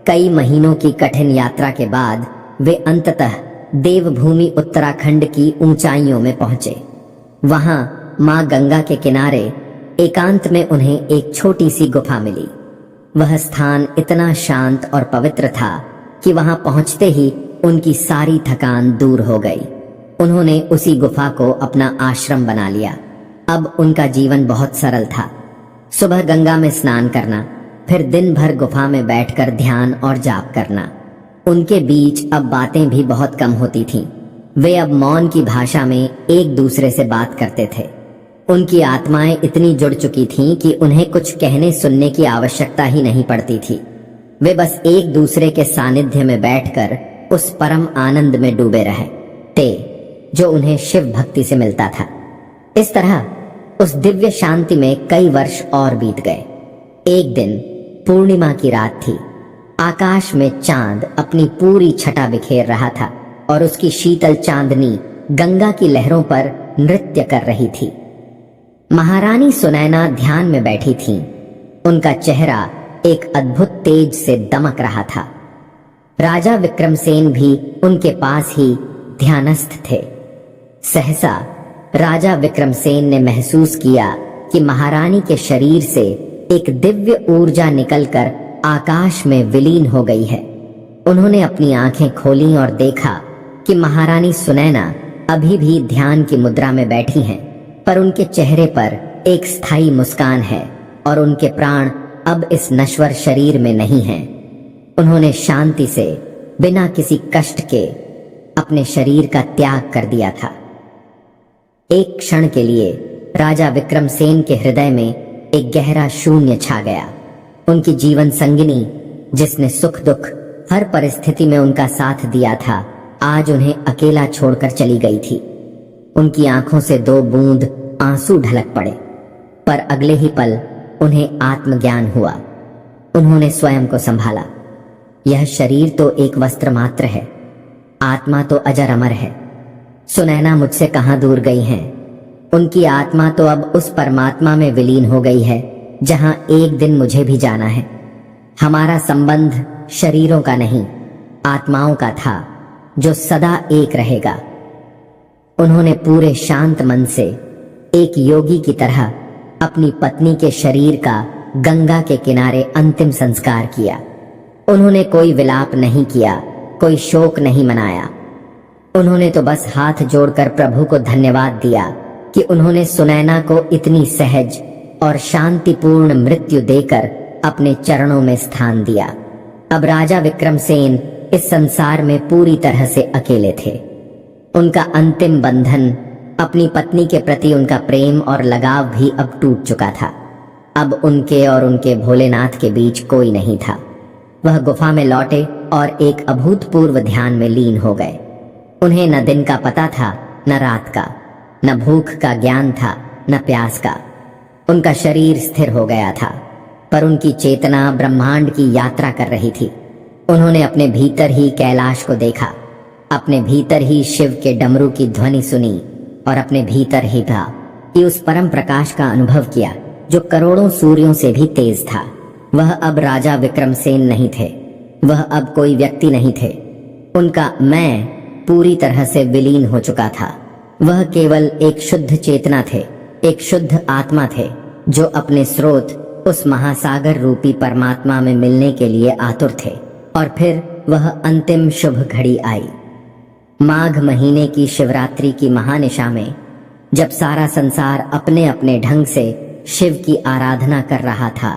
कई महीनों की कठिन यात्रा के बाद वे अंततः देवभूमि उत्तराखंड की ऊंचाइयों में पहुंचे। वहां मां गंगा के किनारे एकांत में उन्हें एक छोटी सी गुफा मिली। वह स्थान इतना शांत और पवित्र था कि वहां पहुंचते ही उनकी सारी थकान दूर हो गई। उन्होंने उसी गुफा को अपना आश्रम बना लिया। अब उनका जीवन बहुत सरल था। सुबह गंगा में स्नान करना, फिर दिन भर गुफा में बैठकर ध्यान और जाप करना। उनके बीच अब बातें भी बहुत कम होती थीं। वे अब मौन की भाषा में एक दूसरे से बात करते थे। उनकी आत्माएं इतनी जुड़ चुकी थीं कि उन्हें कुछ कहने सुनने की आवश्यकता ही नहीं पड़ती थी। वे बस एक दूसरे के सानिध्य में बैठकर उस परम आनंद में डूबे रहे थे जो उन्हें शिव भक्ति से मिलता था। इस तरह उस दिव्य शांति में कई वर्ष और बीत गए। एक दिन पूर्णिमा की रात थी। आकाश में चांद अपनी पूरी छटा बिखेर रहा था और उसकी शीतल चांदनी गंगा की लहरों पर नृत्य कर रही थी। महारानी सुनैना ध्यान में बैठी थीं। उनका चेहरा एक अद्भुत तेज से दमक रहा था। राजा विक्रमसेन भी उनके पास ही ध्यानस्थ थे। सहसा राजा विक्रमसेन ने महसूस किया कि महारानी के शरीर से एक दिव्य ऊर्जा निकलकर आकाश में विलीन हो गई है। उन्होंने अपनी आंखें खोलीं और देखा कि महारानी सुनैना अभी भी ध्यान की मुद्रा में बैठी हैं, पर उनके चेहरे पर एक स्थायी मुस्कान है और उनके प्राण अब इस नश्वर शरीर में नहीं हैं। उन्होंने शांति से बिना किसी कष्ट के अपने शरीर का त्याग कर दिया था। एक क्षण के लिए राजा विक्रमसेन के हृदय में एक गहरा शून्य छा गया। उनकी जीवन संगिनी, जिसने सुख दुख हर परिस्थिति में उनका साथ दिया था, आज उन्हें अकेला छोड़कर चली गई थी। उनकी आंखों से 2 बूंद आंसू ढलक पड़े, पर अगले ही पल उन्हें आत्मज्ञान हुआ। उन्होंने स्वयं को संभाला। यह शरीर तो एक वस्त्र मात्र है, आत्मा तो अजर अमर है। सुनैना मुझसे कहाँ दूर गई हैं? उनकी आत्मा तो अब उस परमात्मा में विलीन हो गई है जहां एक दिन मुझे भी जाना है। हमारा संबंध शरीरों का नहीं, आत्माओं का था, जो सदा एक रहेगा। उन्होंने पूरे शांत मन से एक योगी की तरह अपनी पत्नी के शरीर का गंगा के किनारे अंतिम संस्कार किया। उन्होंने कोई विलाप नहीं किया, कोई शोक नहीं मनाया। उन्होंने तो बस हाथ जोड़कर प्रभु को धन्यवाद दिया कि उन्होंने सुनैना को इतनी सहज और शांतिपूर्ण मृत्यु देकर अपने चरणों में स्थान दिया। अब राजा विक्रमसेन इस संसार में पूरी तरह से अकेले थे। उनका अंतिम बंधन, अपनी पत्नी के प्रति उनका प्रेम और लगाव भी अब टूट चुका था। अब उनके और उनके भोलेनाथ के बीच कोई नहीं था। वह गुफा में लौटे और एक अभूतपूर्व ध्यान में लीन हो गए। उन्हें न दिन का पता था, न रात का, न भूख का ज्ञान था, न प्यास का। उनका शरीर स्थिर हो गया था, पर उनकी चेतना ब्रह्मांड की यात्रा कर रही थी। उन्होंने अपने भीतर ही कैलाश को देखा, अपने भीतर ही शिव के डमरू की ध्वनि सुनी और अपने भीतर ही था कि उस परम प्रकाश का अनुभव किया जो करोड़ों सूर्यों से भी तेज था। वह अब राजा विक्रमसेन नहीं थे, वह अब कोई व्यक्ति नहीं थे। उनका मैं पूरी तरह से विलीन हो चुका था। वह केवल एक शुद्ध चेतना थे, एक शुद्ध आत्मा थे, जो अपने स्रोत उस महासागर रूपी परमात्मा में मिलने के लिए आतुर थे। और फिर वह अंतिम शुभ घड़ी आई। माघ महीने की शिवरात्रि की महानिशा में, जब सारा संसार अपने अपने ढंग से शिव की आराधना कर रहा था,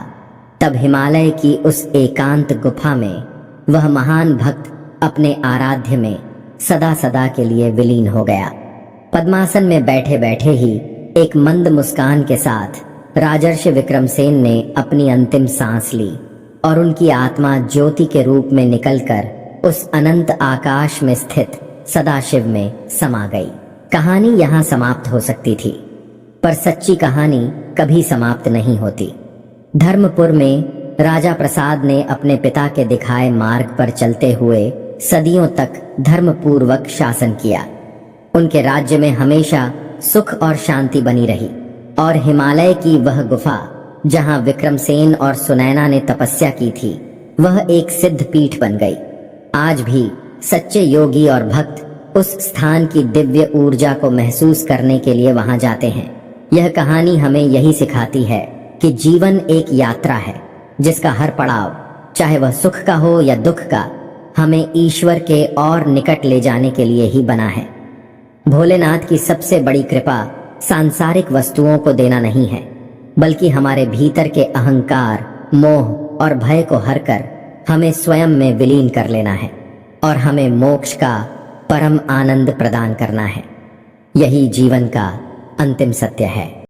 तब हिमालय की उस एकांत गुफा में वह महान भक्त अपने आराध्य में सदा सदा के लिए विलीन हो गया। पद्मासन में बैठे बैठे ही एक मंद मुस्कान के साथ राजर्षि विक्रमसेन ने अपनी अंतिम सांस ली और उनकी आत्मा ज्योति के रूप में निकलकर उस अनंत आकाश में स्थित सदाशिव में समा गई। कहानी यहाँ समाप्त हो सकती थी, पर सच्ची कहानी कभी समाप्त नहीं होती। धर्मपुर में राजा प्रसाद ने अपने पिता के दिखाए मार्ग पर चलते हुए सदियों तक धर्मपूर्वक शासन किया। उनके राज्य में हमेशा सुख और शांति बनी रही और हिमालय की वह गुफा जहां विक्रमसेन और सुनैना ने तपस्या की थी, वह एक सिद्ध पीठ बन गई। आज भी सच्चे योगी और भक्त उस स्थान की दिव्य ऊर्जा को महसूस करने के लिए वहां जाते हैं। यह कहानी हमें यही सिखाती है कि जीवन एक यात्रा है, जिसका हर पड़ाव, चाहे वह सुख का हो या दुख का, हमें ईश्वर के और निकट ले जाने के लिए ही बना है। भोलेनाथ की सबसे बड़ी कृपा सांसारिक वस्तुओं को देना नहीं है, बल्कि हमारे भीतर के अहंकार, मोह और भय को हरकर हमें स्वयं में विलीन कर लेना है और हमें मोक्ष का परम आनंद प्रदान करना है। यही जीवन का अंतिम सत्य है।